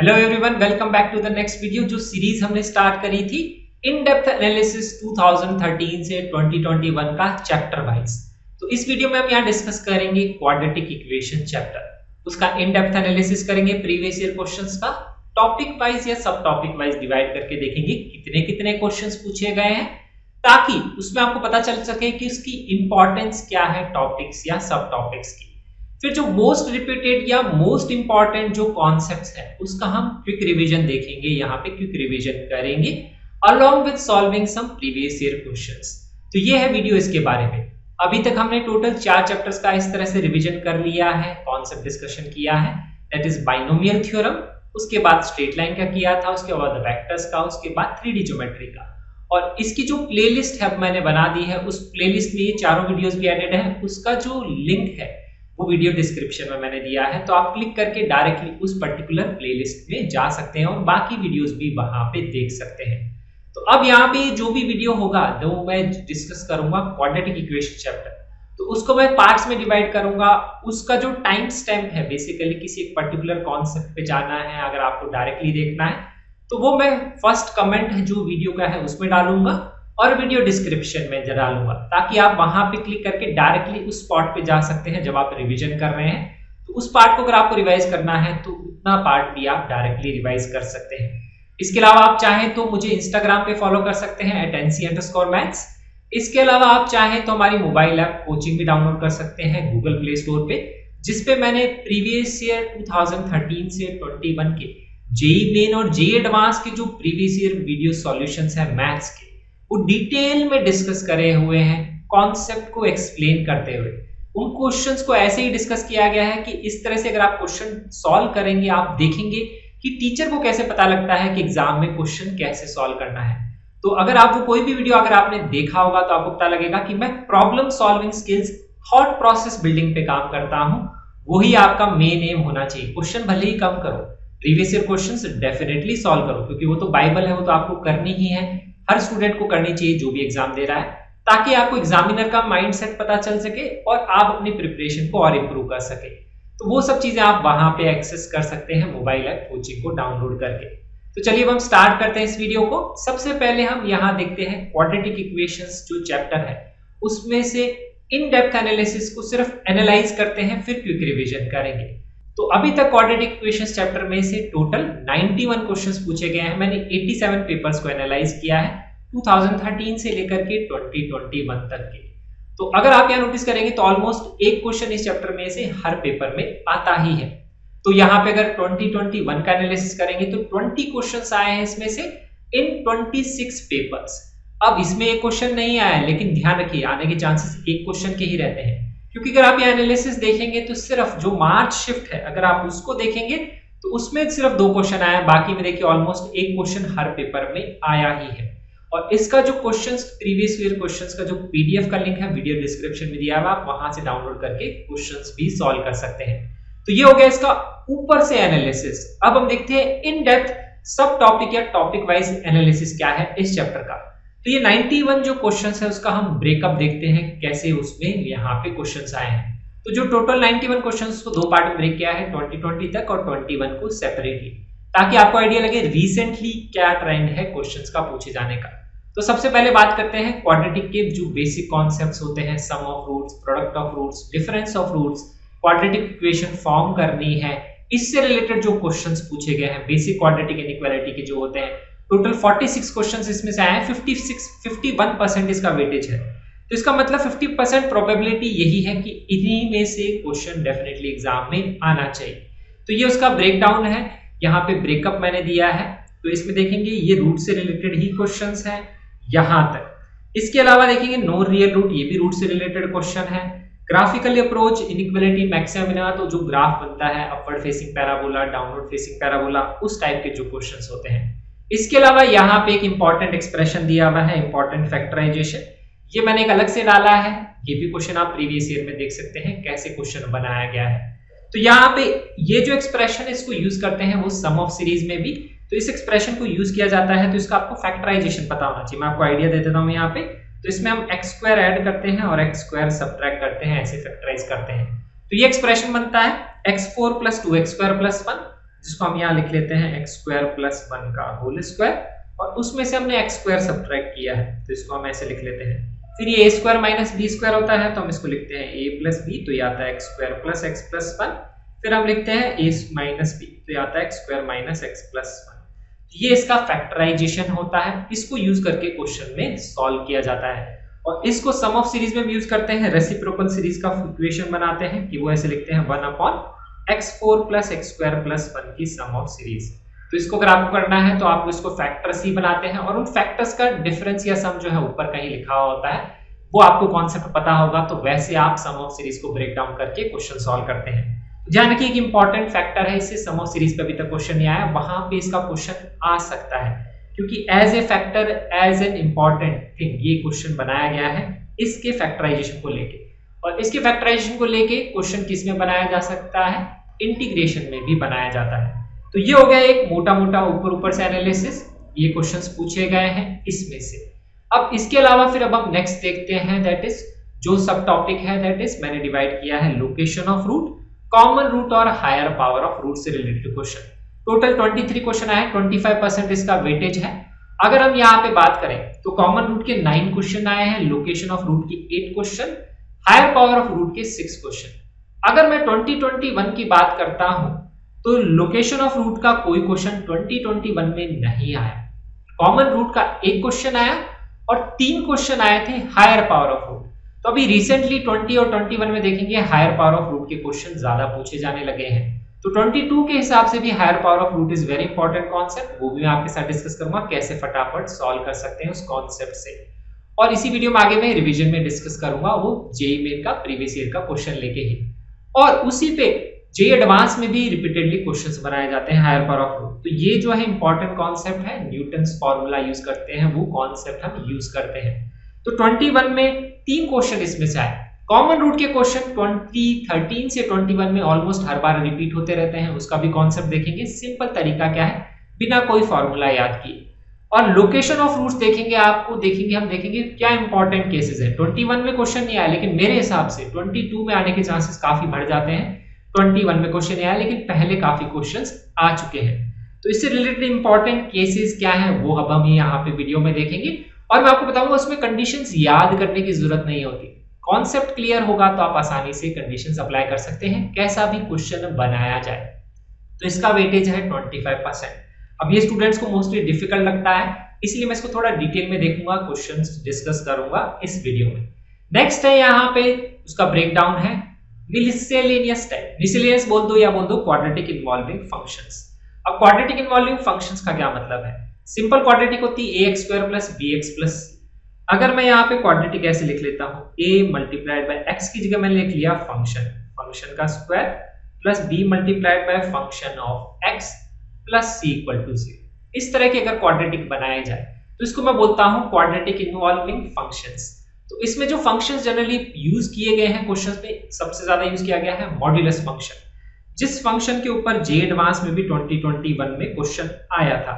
Hello everyone, welcome back to the next video. जो series हमने start करी थी इन डेप्थ एनालिसिस 2013 से 2021 का चैप्टर वाइज, तो इस वीडियो में हम यहाँ डिस्कस करेंगे क्वाड्रेटिक इक्वेशन चैप्टर। उसका इन डेप्थ एनालिसिस करेंगे, प्रीवियस ईयर क्वेश्चंस का टॉपिक वाइज या सब टॉपिक वाइज डिवाइड करके देखेंगे कितने कितने क्वेश्चंस पूछे गए हैं, ताकि उसमें आपको पता चल सके कि उसकी इंपॉर्टेंस क्या है टॉपिक्स या सब टॉपिक्स की। फिर जो मोस्ट रिपीटेड या मोस्ट इंपॉर्टेंट जो कॉन्सेप्ट्स है उसका हम क्विक रिवीजन देखेंगे, यहाँ पे क्विक रिवीजन करेंगे along with solving some previous year questions. तो ये है वीडियो इसके बारे में। अभी तक हमने टोटल 4 चैप्टर्स का इस तरह से रिवीजन कर लिया है, कॉन्सेप्ट डिस्कशन किया है, दैट इज बाइनोमियल थ्योरम, उसके बाद स्ट्रेट लाइन का किया था, उसके बाद वेक्टर्स का, उसके बाद 3D ज्योमेट्री का। और इसकी जो प्लेलिस्ट है मैंने बना दी है, उस प्लेलिस्ट में ये चारों वीडियोस भी एडेड है, उसका जो लिंक है वो वीडियो डिस्क्रिप्शन में मैंने दिया है, तो आप क्लिक करके डायरेक्टली उस पर्टिकुलर प्लेलिस्ट में जा सकते हैं और बाकी वीडियोस भी वहां पे देख सकते हैं। तो अब यहाँ पे जो भी वीडियो होगा जो मैं डिस्कस करूंगा क्वाड्रेटिक इक्वेशन चैप्टर, तो उसको मैं पार्ट्स में डिवाइड करूंगा। उसका जो टाइम स्टैम्प है, बेसिकली किसी एक पर्टिकुलर कॉन्सेप्ट पे जाना है, अगर आपको डायरेक्टली देखना है तो वो मैं फर्स्ट कमेंट है जो वीडियो का है उसमें डालूंगा और वीडियो डिस्क्रिप्शन में डालूंगा, ताकि आप वहां पे क्लिक करके डायरेक्टली उस स्पॉट पे जा सकते हैं जब आप रिवीजन कर रहे हैं। तो उस पार्ट को अगर आपको रिवाइज करना है तो उतना पार्ट भी आप डायरेक्टली रिवाइज कर सकते हैं। इसके अलावा आप चाहें तो मुझे इंस्टाग्राम पे फॉलो कर सकते हैं @nc_maths। इसके अलावा आप चाहें तो हमारी मोबाइल ऐप कोचिंग भी डाउनलोड कर सकते हैं गूगल प्ले स्टोर पे, जिसपे मैंने प्रीवियस ईयर 2013 से 21 के जेईई मेन और जेईई एडवांस के जो प्रीवियस ईयर वीडियो सॉल्यूशंस है मैथ्स के, वो डिटेल में डिस्कस करे हुए हैं, कॉन्सेप्ट को एक्सप्लेन करते हुए। उन क्वेश्चंस को ऐसे ही डिस्कस किया गया है कि इस तरह से अगर आप क्वेश्चन सॉल्व करेंगे, आप देखेंगे कि टीचर को कैसे पता लगता है कि एग्जाम में क्वेश्चन कैसे सॉल्व करना है। तो अगर आप वो कोई भी वीडियो अगर आपने देखा होगा तो आपको पता लगेगा कि मैं problem solving skills, thought process building पे काम करता हूं। वही आपका मेन एम होना चाहिए। क्वेश्चन भले ही कम करो, previous year questions definitely solve करो, क्योंकि वो तो बाइबल है, वो तो आपको करनी ही है, हर स्टूडेंट को करनी चाहिए जो भी एग्जाम दे रहा है, ताकि आपको एग्जामिनर का माइंडसेट पता चल सके और आप अपनी प्रिपरेशन को और इंप्रूव कर सके। तो वो सब चीजें आप वहां पे एक्सेस कर सकते हैं मोबाइल ऐप कोचिंग को डाउनलोड करके। तो चलिए अब हम स्टार्ट करते हैं इस वीडियो को। सबसे पहले हम यहाँ देखते हैं क्वाड्रेटिक इक्वेशंस जो चैप्टर है उसमें से इन डेप्थ एनालिसिस को सिर्फ एनालाइज करते हैं, फिर क्विक रिवीजन करेंगे। तो अभी तक क्वाड्रेटिक इक्वेशंस चैप्टर में से टोटल 91 क्वेश्चंस पूछे गए हैं। मैंने 87 पेपर्स को एनालाइज किया है 2013 से लेकर के 2021 तक के। तो अगर आप यहाँ नोटिस करेंगे तो ऑलमोस्ट एक क्वेश्चन इस चैप्टर में से हर पेपर में आता ही है। तो यहाँ पे अगर 2021 का एनालिसिस करेंगे तो 20 क्वेश्चंस आए हैं इसमें से इन 26 पेपर्स। अब इसमें एक क्वेश्चन नहीं आया है, लेकिन ध्यान रखिए आने के चांसेस एक क्वेश्चन के ही रहते हैं, क्योंकि अगर आप ये एनालिसिस देखेंगे तो सिर्फ जो मार्च शिफ्ट है अगर आप उसको देखेंगे तो उसमें सिर्फ 2 क्वेश्चन आए हैं, बाकी में देखिए ऑलमोस्ट एक क्वेश्चन हर पेपर में आया ही है। और इसका जो क्वेश्चंस, प्रीवियस ईयर क्वेश्चंस का जो पीडीएफ का लिंक है वीडियो डिस्क्रिप्शन में दिया है, आप वहां से डाउनलोड करके क्वेश्चंस भी सॉल्व कर सकते हैं। तो ये हो गया इसका ऊपर से एनालिसिस। अब हम देखते हैं इन डेप्थ सब टॉपिक या टॉपिक वाइज एनालिसिस क्या है इस चैप्टर का। तो ये 91 जो क्वेश्चंस है उसका हम ब्रेकअप देखते हैं कैसे उसमें यहाँ पे क्वेश्चंस आए हैं। तो जो टोटल 91 क्वेश्चंस को 2 पार्ट में ब्रेक किया है, 2020 तक और 21 को सेपरेटली, ताकि आपको आइडिया लगे रिसेंटली क्या ट्रेंड है क्वेश्चंस का पूछे जाने का। तो सबसे पहले बात करते हैं क्वाड्रेटिक के जो बेसिक कॉन्सेप्ट्स होते हैं, sum of roots, product of roots, difference of roots, quadratic equation form करनी है, इससे रिलेटेड जो क्वेश्चंस पूछे गए हैं, बेसिक क्वाड्रेटिक इनइक्वालिटी के जो होते हैं। टोटल 46 क्वेश्चंस इसमें से आए हैं, 51% इसका वेटेज है। तो इसका मतलब 50% प्रोबेबिलिटी यही है कि इन्हीं में से क्वेश्चन डेफिनेटली एग्जाम में आना चाहिए। तो ये उसका ब्रेकडाउन है, यहाँ पे ब्रेकअप मैंने दिया है। तो इसमें देखेंगे ये रूट से रिलेटेड ही क्वेश्चंस हैं यहां तक। इसके अलावा देखेंगे नो रियल रूट, ये भी रूट से रिलेटेड क्वेश्चन है। ग्राफिकल अप्रोच, इनइक्वालिटी, मैक्सिमा, तो जो ग्राफ बनता है upward facing parabola, downward facing parabola, उस टाइप के जो क्वेश्चंस होते हैं। इसके अलावा यहाँ पे एक इंपॉर्टेंट एक्सप्रेशन दिया हुआ है, इंपॉर्टेंट फैक्टराइजेशन, ये मैंने एक अलग से डाला है। ये भी क्वेश्चन आप प्रीवियस ईयर में देख सकते हैं कैसे क्वेश्चन बनाया गया है। तो यहाँ पे ये जो एक्सप्रेशन है इसको यूज करते हैं वो सम ऑफ सीरीज में भी, तो इस एक्सप्रेशन को यूज किया जाता है। तो इसका आपको फैक्टराइजेशन पता होना चाहिए। मैं आपको आइडिया दे देता हूँ यहाँ पे। तो इसमें हम x² ऐड करते हैं और x² सब्ट्रैक्ट करते हैं, ऐसे फैक्टराइज करते हैं। तो ये एक्सप्रेशन बनता है x4 + 2x² + 1 जिसको हम यहाँ लिख लेते हैं x स्क्वायर प्लस 1 का होल स्क्वायर, और उसमें से हमने x स्क्वायर सब्ट्रैक्ट किया है तो इसको हम ऐसे लिख लेते हैं। फिर ये a square minus b square होता है तो हम इसको लिखते हैं a प्लस b, तो ये आता है x square plus x plus 1। फिर हम लिखते हैं a माइनस b, तो ये आता है x square minus x plus 1। ये इसका फैक्टराइजेशन होता है, इसको यूज करके क्वेश्चन में सॉल्व किया जाता है। और इसको सम ऑफ सीरीज में भी यूज करते हैं, रेसिप्रोकल सीरीज का इक्वेशन बनाते हैं कि वो ऐसे लिखते हैं 1 upon x4 plus x square plus 1 की सम ऑफ सीरीज। तो इसको अगर आपको करना है तो आप इसको फैक्टर्स ही बनाते हैं, और उन फैक्टर्स का डिफरेंस या सम जो है ऊपर कहीं लिखा हुआ होता है, वो आपको कॉन्सेप्ट पता होगा, तो वैसे आप सम ऑफ सीरीज को ब्रेक डाउन करके क्वेश्चन सॉल्व करते हैं। ध्यान रखिए कि इंपॉर्टेंट फैक्टर है, इससे सम ऑफ सीरीज पे अभी तक क्वेश्चन नहीं आया, वहां पे इसका क्वेश्चन आ सकता है, क्योंकि as a factor, as an important thing ये क्वेश्चन बनाया गया है इसके फैक्टराइजेशन को लेके। और इसके फैक्टराइजेशन को लेके क्वेश्चन किस में बनाया जा सकता है, इंटीग्रेशन में भी बनाया जाता है। तो ये हो गया एक मोटा मोटा ऊपर से एनालिसिस, ये क्वेश्चंस पूछे गए हैं इसमें से। अब इसके अलावा फिर अब हम नेक्स्ट देखते हैं, दैट इज जो सब टॉपिक है, दैट इज मैंने डिवाइड किया है location of root, common root और हायर पावर ऑफ रूट से रिलेटेड क्वेश्चन। टोटल 23 क्वेश्चन आए, 25% इसका वेटेज है। अगर हम यहाँ पे बात करें तो कॉमन रूट के 9 क्वेश्चन आए हैं, लोकेशन ऑफ रूट के 8 question, higher power of root के 6 क्वेश्चन। अगर मैं 2021 की बात करता हूं तो लोकेशन ऑफ रूट का कोई क्वेश्चन 2021 में नहीं आया। कॉमन रूट का एक क्वेश्चन आया और 3 क्वेश्चन आए थे हायर पावर ऑफ रूट। तो अभी रिसेंटली 20 और 21 में देखेंगे हायर पावर ऑफ रूट के क्वेश्चन ज्यादा पूछे जाने लगे हैं। तो 22 के हिसाब से भी higher power of root is very important concept, वो भी मैं आपके साथ डिस्कस करूंगा कैसे फटाफट सॉल्व कर सकते हैं उस कॉन्सेप्ट से। और इसी वीडियो में आगे मैं रिवीजन में डिस्कस करूंगा वो जेईई मेन का प्रीवियस ईयर का क्वेश्चन लेके ही, और उसी पे जेईई एडवांस में भी रिपीटेडली क्वेश्चंस बनाए जाते हैं हायर पावर ऑफ रूट। तो ये जो है इंपॉर्टेंट कॉन्सेप्ट है, न्यूटन्स फार्मूला यूज करते हैं, वो कॉन्सेप्ट हम यूज करते हैं। तो 21 में 3 क्वेश्चन इसमें से आए। कॉमन रूट के क्वेश्चन 2013 से 21 में ऑलमोस्ट हर बार रिपीट होते रहते हैं, उसका भी कॉन्सेप्ट देखेंगे। सिंपल तरीका क्या है, बिना कोई फॉर्मूला याद किए। और लोकेशन ऑफ रूट्स देखेंगे, आपको देखेंगे, हम देखेंगे क्या इंपॉर्टेंट केसेस है। 21 में क्वेश्चन नहीं आया, लेकिन मेरे हिसाब से 22 में आने के चांसेस काफी बढ़ जाते हैं। 21 में क्वेश्चन नहीं आया, लेकिन पहले काफी क्वेश्चंस आ चुके हैं। तो इससे रिलेटेड इंपॉर्टेंट केसेस क्या है वो अब हम यहाँ पे वीडियो में देखेंगे। और मैं आपको बताऊंगा उसमें कंडीशंस याद करने की जरूरत नहीं होती, कॉन्सेप्ट क्लियर होगा तो आप आसानी से कंडीशंस अप्लाई कर सकते हैं, कैसा भी क्वेश्चन बनाया जाए। तो इसका वेटेज है 25%। अब ये स्टूडेंट्स को मोस्टली डिफिकल्ट लगता है, इसलिए मैं इसको थोड़ा डिटेल में देखूंगा, क्वेश्चंस डिस्कस करूंगा इस वीडियो में। नेक्स्ट है यहाँ पे उसका ब्रेकडाउन है मिससेलेनियस टाइप। मिससेलेनियस बोल दो या बोल दो क्वाड्रेटिक इन्वॉल्विंग फंक्शंस। अब क्वाड्रेटिक इन्वॉल्विंग फंक्शंस का क्या मतलब है, सिंपल क्वाड्रेटिक होती है ax square plus bx plus c। अगर मैं यहाँ पे क्वाड्रेटिक ऐसे लिख लेता हूँ, a मल्टीप्लाइड बाय x की जगह मैंने लिख लिया फंक्शन का square plus b multiplied by function of x plus c equal to 0। इस तरह के अगर क्वाड्रेटिक बनाया जाए तो इसको मैं बोलता हूँ क्वाड्रेटिक इन्वॉल्विंग फंक्शंस। तो इसमें जो फंक्शंस जनरली यूज किए गए हैं क्वेश्चंस में, सबसे ज्यादा यूज किया गया है मॉड्यूलस फंक्शन, जिस फंक्शन के ऊपर जे एडवांस में भी 2021 में क्वेश्चन आया था,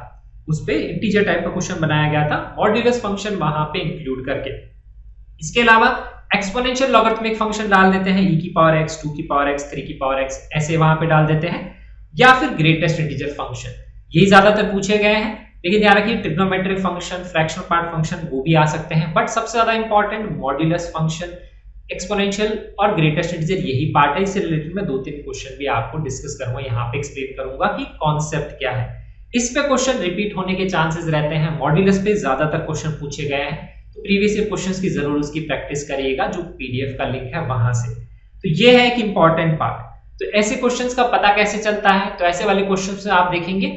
उस पे इंटीजर टाइप का क्वेश्चन बनाया गया था, मॉड्यूलस फंक्शन वहां पे इंक्लूड करके। इसके अलावा एक्सपोनेंशियल लॉगरिथमिक फंक्शन डाल देते हैं, e की पावर x, 2 की पावर x, 3 की पावर x, ऐसे वहां पे डाल देते हैं, या फिर ग्रेटेस्ट इंटीजर फंक्शन, यही ज्यादातर पूछे गए हैं। लेकिन ध्यान रखिए trigonometric function, fractional part function वो भी आ सकते हैं, बट सबसे ज्यादा इंपॉर्टेंट मॉड्यूलस फंक्शन, एक्सपोनेंशियल और ग्रेटेस्ट इंटीजर, यही पार्ट है। इससे रिलेटेड मैं 2-3 क्वेश्चन भी आपको डिस्कस करूंगा, यहाँ पे एक्सप्लेन करूंगा कि कॉन्सेप्ट क्या है। इस पे क्वेश्चन रिपीट होने के चांसेस रहते हैं, मॉड्यूलस पे ज्यादातर क्वेश्चन पूछे गए हैं, तो प्रीवियस ईयर क्वेश्चंस की जरूर उसकी प्रैक्टिस करिएगा, जो पीडीएफ का लिंक है वहां से। तो ये है एक इंपॉर्टेंट पार्ट। तो ऐसे क्वेश्चंस का पता कैसे चलता है, तो ऐसे वाले क्वेश्चंस से आप देखेंगे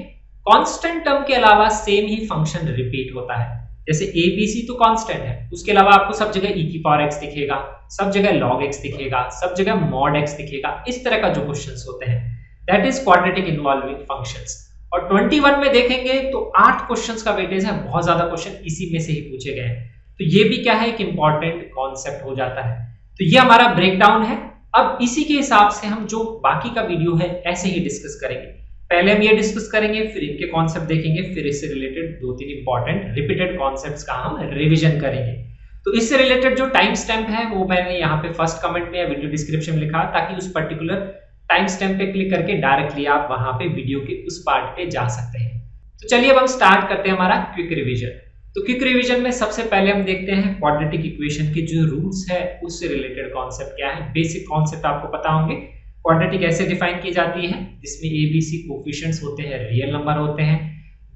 कांस्टेंट टर्म के अलावा सेम ही फंक्शन रिपीट होता है। जैसे abc तो कांस्टेंट है, उसके अलावा आपको सब जगह e की पावर x दिखेगा, सब जगह log x दिखेगा, सब जगह mod x दिखेगा। इस तरह का जो क्वेश्चंस होते हैं that is quadratic involving functions. और 21 में देखेंगे तो 8 क्वेश्चंस का वेटेज है, बहुत ज्यादा क्वेश्चन इसी में से ही पूछे गए हैं। तो ये भी क्या है, एक इंपॉर्टेंट कॉन्सेप्ट हो जाता है। तो ये हमारा ब्रेकडाउन है। अब इसी के हिसाब से हम जो बाकी का वीडियो है ऐसे ही डिस्कस करेंगे। पहले हम ये डिस्कस करेंगे, फिर इनके कॉन्सेप्ट देखेंगे, फिर इससे रिलेटेड 2-3 इंपॉर्टेंट रिपीटेड कॉन्सेप्ट्स का हम रिवीजन करेंगे। तो इससे रिलेटेड जो टाइम स्टैम्प है वो मैंने यहाँ पे फर्स्ट कमेंट में या वीडियो डिस्क्रिप्शन में लिखा, ताकि उस पर्टिकुलर टाइम स्टैम्प पे क्लिक करके डायरेक्टली आप वहां पे वीडियो के उस पार्ट पे जा सकते हैं। तो चलिए अब हम स्टार्ट करते हैं हमारा क्विक रिवीजन। तो क्विक रिवीजन में सबसे पहले हम देखते हैं क्वाड्रेटिक इक्वेशन के जो रूट्स है उससे रिलेटेड कॉन्सेप्ट क्या है। बेसिक कॉन्सेप्ट आपको पता होंगे। क्वाड्रेटिक ऐसे डिफाइन की जाती है जिसमें ए बी सी कोफिशिएंट्स होते हैं, रियल नंबर होते हैं।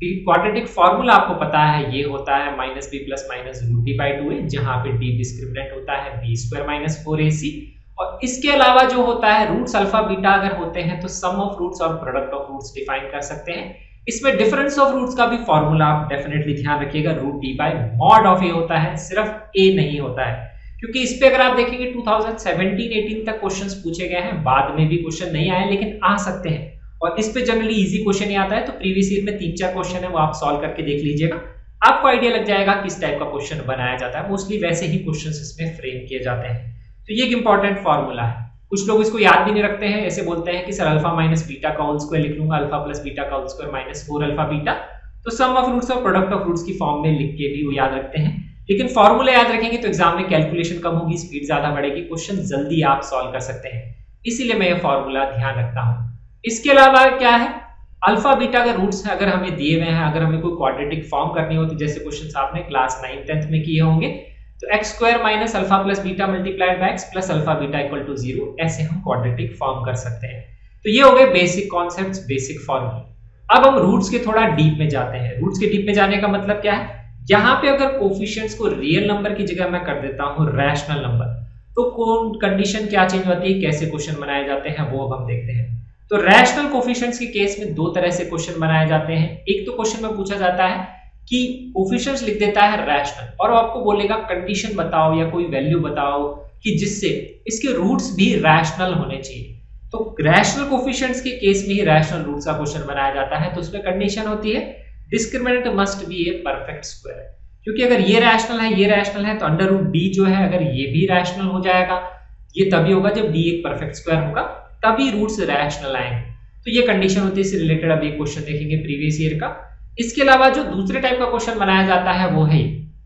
क्वाड्रेटिक फॉर्मूला आपको पता है, ये होता है minus b plus minus root D by 2a, जहां पे डी डिस्क्रिमिनेंट होता है बी स्क्वायर माइनस 4ac। और इसके अलावा जो होता है रूट्स अल्फा बीटा अगर होते हैं तो सम ऑफ रूट्स और प्रोडक्ट ऑफ रूट्स डिफाइन कर सकते हैं। इसमें डिफरेंस ऑफ रूट्स का भी फॉर्मूला आप डेफिनेटली ध्यान रखिएगा, root D by mod of A होता है, सिर्फ ए नहीं होता है। क्योंकि इस पे अगर आप देखेंगे 2017-18 तक क्वेश्चंस पूछे गए हैं, बाद में भी क्वेश्चन नहीं आए लेकिन आ सकते हैं। और इस पे जनरली इजी क्वेश्चन ही आता है, तो प्रीवियस ईयर में 3-4 क्वेश्चन है वो आप सॉल्व करके देख लीजिएगा, आपको आइडिया लग जाएगा किस टाइप का क्वेश्चन बनाया जाता है। मोस्टली वैसे ही क्वेश्चंस इसमें फ्रेम किए जाते हैं। तो ये एक इंपॉर्टेंट फॉर्मूला है। कुछ लोग इसको याद भी नहीं रखते हैं, ऐसे बोलते हैं कि सर अल्फा माइनस बीटा का होल स्क्वायर लिख लूंगा, अल्फा प्लस बीटा का whole square minus 4 alpha beta. तो सम ऑफ रूट्स और प्रोडक्ट ऑफ रूट्स की फॉर्म में लिख के भी वो याद रखते हैं, लेकिन फॉर्मूला याद रखेंगे तो एग्जाम में कैलकुलेशन कम होगी, स्पीड ज्यादा बढ़ेगी, क्वेश्चन जल्दी आप सॉल्व कर सकते हैं। इसीलिए मैं ये फॉर्मूला ध्यान रखता हूं। इसके अलावा क्या है, अल्फा बीटा का रूट्स अगर हमें दिए हुए हैं, अगर हमें कोई क्वाड्रेटिक फॉर्म करनी होती जैसे क्वेश्चन आपने क्लास 9th-10th में किए होंगे, तो x square minus alpha plus beta multiplied by x plus alpha beta equal to 0, ऐसे हम क्वाड्रेटिक फॉर्म कर सकते हैं। तो ये हो गए बेसिक कॉन्सेप्ट्स, बेसिक फॉर्मूले। अब हम रूट्स के थोड़ा डीप में जाते हैं। रूट्स के डीप में जाने का मतलब क्या है, यहाँ पे अगर कोफिशिएंट्स को रियल नंबर की जगह मैं कर देता हूँ रैशनल नंबर, तो कौन कंडीशन क्या चेंज होती है, कैसे क्वेश्चन बनाए जाते हैं वो अब हम देखते हैं। तो रैशनल कोफिशिएंट्स के केस में दो तरह से क्वेश्चन बनाए जाते हैं। एक तो क्वेश्चन में पूछा जाता है कि कोफिशिएंट्स लिख देता है रैशनल और आपको बोलेगा कंडीशन बताओ या कोई वैल्यू बताओ कि जिससे इसके रूट्स भी रैशनल होने चाहिए। तो रैशनल कोफिशिएंट्स के केस में ही रैशनल रूट्स का क्वेश्चन बनाया जाता है। तो उसमें कंडीशन होती है discriminant must be a perfect square, क्योंकि अगर ये रैशनल है ये रैशनल है तो अंडर रूट डी जो है अगर ये भी रैशनल हो जाएगा, ये तभी होगा जब डी एक परफेक्ट स्क्वायर होगा, तभी रूट्स रैशनल आएंगे। तो ये कंडीशन होती है, इससे रिलेटेड अब एक क्वेश्चन देखेंगे प्रीवियस ईयर का। इसके अलावा जो दूसरे टाइप का क्वेश्चन बनाया जाता है वो है,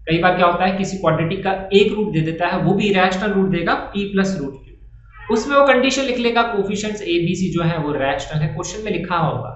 कई बार क्या होता है किसी क्वाड्रेटिक का एक रूट दे देता है, वो भी रैशनल रूट देगा p प्लस रूट क्यू, उसमें वो कंडीशन लिख लेगा कोफिशिएंट्स a b c जो है वो रैशनल है, क्वेश्चन में लिखा होगा।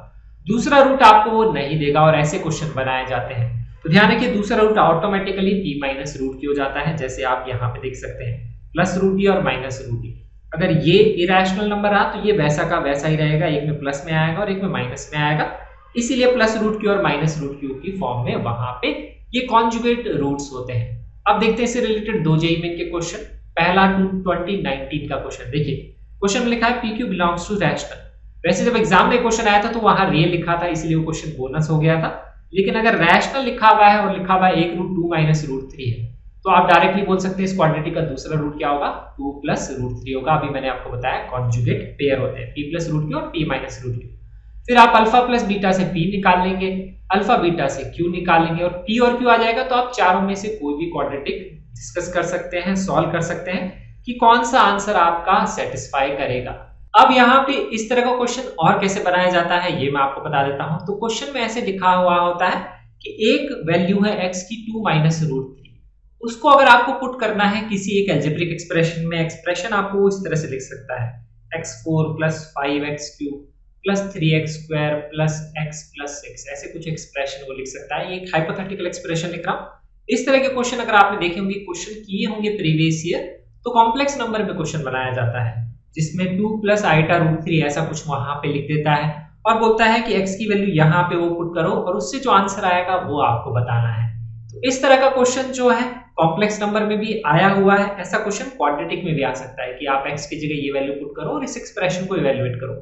दूसरा रूट आपको वो नहीं देगा और ऐसे क्वेश्चन बनाए जाते हैं। तो ध्यान रखिए दूसरा root automatically p minus root q हो जाता है, जैसे आप यहाँ पे देख सकते हैं प्लस रूट डी और माइनस रूट डी। अगर ये इरेशनल नंबर रहा तो ये वैसा का वैसा ही रहेगा, एक में प्लस में आएगा और एक में माइनस में आएगा, इसीलिए प्लस रूट क्यू और माइनस रूट क्यू की फॉर्म में वहां पे ये कॉन्जुगेट रूट्स होते हैं। अब देखते हैं इससे रिलेटेड दो जेईई मेन के क्वेश्चन। पहला 2019 का क्वेश्चन देखिए, क्वेश्चन में लिखा है P Q belongs to rational. वैसे जब एग्जाम में क्वेश्चन आया था तो वहां रियल लिखा था, इसलिए वो क्वेश्चन बोनस हो गया था, लेकिन अगर रैशनल लिखा हुआ है और लिखा हुआ है एक रूट 2 माइनस रूट 3 है, तो आप डायरेक्टली बोल सकते हैं इस क्वाड्रेटिक का दूसरा रूट क्या होगा, 2 प्लस रूट 3 होगा। अभी मैंने आपको बताया कॉन्जुगेट पेयर होते हैं, p प्लस रूट क्यू और p माइनस रूट क्यू। फिर आप अल्फा प्लस बीटा से p निकाल लेंगे, अल्फा बीटा से q निकालेंगे और p और q आ जाएगा, तो आप चारों में से कोई भी क्वाड्रेटिक डिस्कस कर सकते हैं, सॉल्व कर सकते हैं कि कौन सा आंसर आपका सेटिस्फाई करेगा। अब यहाँ पे इस तरह का क्वेश्चन और कैसे बनाया जाता है ये मैं आपको बता देता हूं। तो क्वेश्चन में ऐसे लिखा हुआ होता है कि एक वैल्यू है x की 2 माइनस रूट 3, उसको अगर आपको पुट करना है किसी एक अलजेब्रिक एक्सप्रेशन में, एक्सप्रेशन आपको इस तरह से लिख सकता है x4 plus 5x³ plus 3x square plus x plus 6, ऐसे कुछ एक्सप्रेशन वो लिख सकता है। ये एक हाइपोथेटिकल एक्सप्रेशन लिख रहा हूं। इस तरह के क्वेश्चन अगर आपने देखे होंगे, क्वेश्चन किए होंगे प्रीवियस ईयर, तो कॉम्प्लेक्स नंबर में क्वेश्चन बनाया जाता है जिसमें 2 प्लस आइटा रूट 3 ऐसा कुछ वहां पे लिख देता है और बोलता है कि x की वैल्यू यहाँ पे वो पुट करो और उससे जो आंसर आएगा वो आपको बताना है। तो इस तरह का क्वेश्चन जो है कॉम्प्लेक्स नंबर में भी आया हुआ है, ऐसा क्वेश्चन क्वाड्रेटिक में भी आ सकता है कि आप x की जगह ये वैल्यू पुट करो और इस एक्सप्रेशन को इवैल्यूएट करो।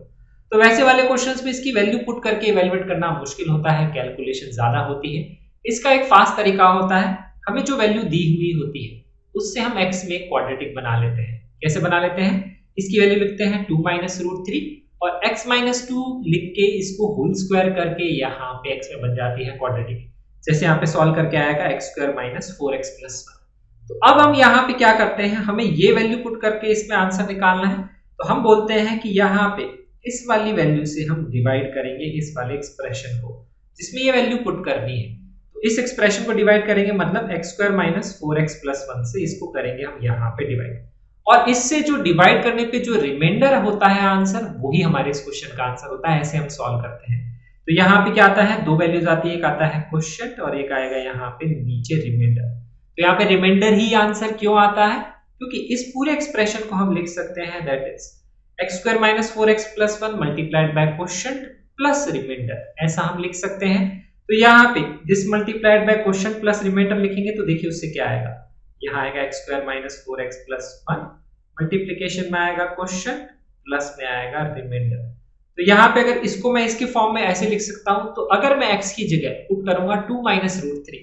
तो वैसे वाले क्वेश्चंस में इसकी वैल्यू पुट करके इवैल्यूएट करना मुश्किल होता है, कैलकुलेशन ज्यादा होती है। इसका एक फास्ट तरीका होता है, हमें जो वैल्यू दी हुई होती है उससे हम x में क्वाड्रेटिक बना लेते हैं। कैसे बना लेते हैं, इसकी वैल्यू लिखते हैं 2 माइनस रूट 3 और x माइनस 2 लिख के इसको होल स्क्वायर करके यहाँ पे x में बन जाती है क्वाड्रेटिक। जैसे यहाँ पे सॉल्व करके आएगा x square minus 4x plus 1। तो अब हम यहाँ पे क्या करते हैं, हमें ये वैल्यू पुट करके इसमें आंसर निकालना है। तो हम बोलते हैं कि यहाँ पे इस वाली वैल्यू से हम डिवाइड करेंगे इस वाले एक्सप्रेशन को जिसमें ये वैल्यू पुट करनी है। तो इस एक्सप्रेशन को डिवाइड करेंगे, मतलब x square minus 4x plus 1 से इसको करेंगे हम यहाँ पे डिवाइड। और इससे जो डिवाइड करने पे जो रिमाइंडर होता है आंसर, वही हमारे इस क्वेश्चन का आंसर होता है। ऐसे हम सॉल्व करते हैं। तो यहाँ पे क्या आता है, दो वैल्यूज आती है, एक आता है क्वोशिएंट और एक आएगा यहाँ पे नीचे रिमाइंडर। तो यहाँ पे रिमाइंडर ही आंसर क्यों आता है, क्योंकि इस पूरे एक्सप्रेशन को हम लिख सकते हैं that is x² - 4x + 1 multiplied by quotient plus remainder, ऐसा हम लिख सकते हैं। तो यहाँ पे this multiplied by quotient plus remainder लिखेंगे तो देखिए उससे क्या आएगा, यहाँ आएगा x² - 4x + 1 मल्टीप्लिकेशन में आएगा क्वोशिएंट प्लस में आएगा रिमाइंडर। तो यहाँ पे अगर इसको मैं इसके फॉर्म में ऐसे लिख सकता हूं, तो अगर मैं x की जगह पुट करूंगा 2 - √3,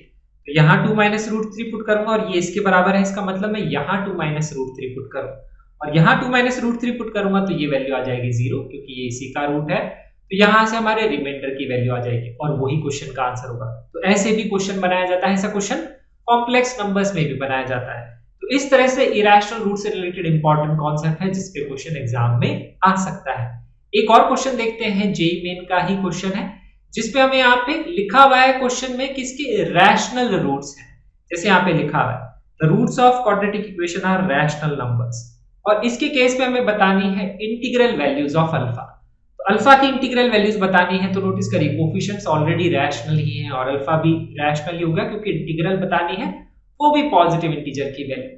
तो यहाँ 2 - √3 पुट करूंगा और ये इसके बराबर है, इसका मतलब मैं यहाँ 2 - √3 पुट करूं और यहाँ 2 - √3 पुट करूंगा तो ये वैल्यू आ जाएगी 0, क्योंकि ये इसी का रूट है। तो यहाँ से हमारे रिमाइंडर की वैल्यू आ जाएगी और वही क्वेश्चन का आंसर होगा। तो ऐसे भी क्वेश्चन बनाया जाता है, ऐसा क्वेश्चन कॉम्प्लेक्स नंबर्स में भी बनाया जाता है। तो इस तरह से इरेशनल रूट से रिलेटेड इंपॉर्टेंट कॉन्सेप्ट है जिसपे क्वेश्चन एग्जाम में आ सकता है। एक और क्वेश्चन देखते हैं, जेईई मेन का ही क्वेश्चन है, जिसपे हमें यहाँ पे लिखा हुआ है क्वेश्चन में किसके रैशनल रूट्स हैं। जैसे यहाँ पे लिखा हुआ है the roots of quadratic equation are rational numbers, और इसके केस पे हमें बतानी है इंटीग्रल वैल्यूज ऑफ अल्फा। तो अल्फा की इंटीग्रल वैल्यूज बतानी है, तो नोटिस करिए कोफिशिएंट्स ऑलरेडी रैशनल ही हैं और अल्फा भी रैशनल ही होगा, क्योंकि इंटीग्रल बतानी है वो भी पॉजिटिव इंटीजर की वैल्यू।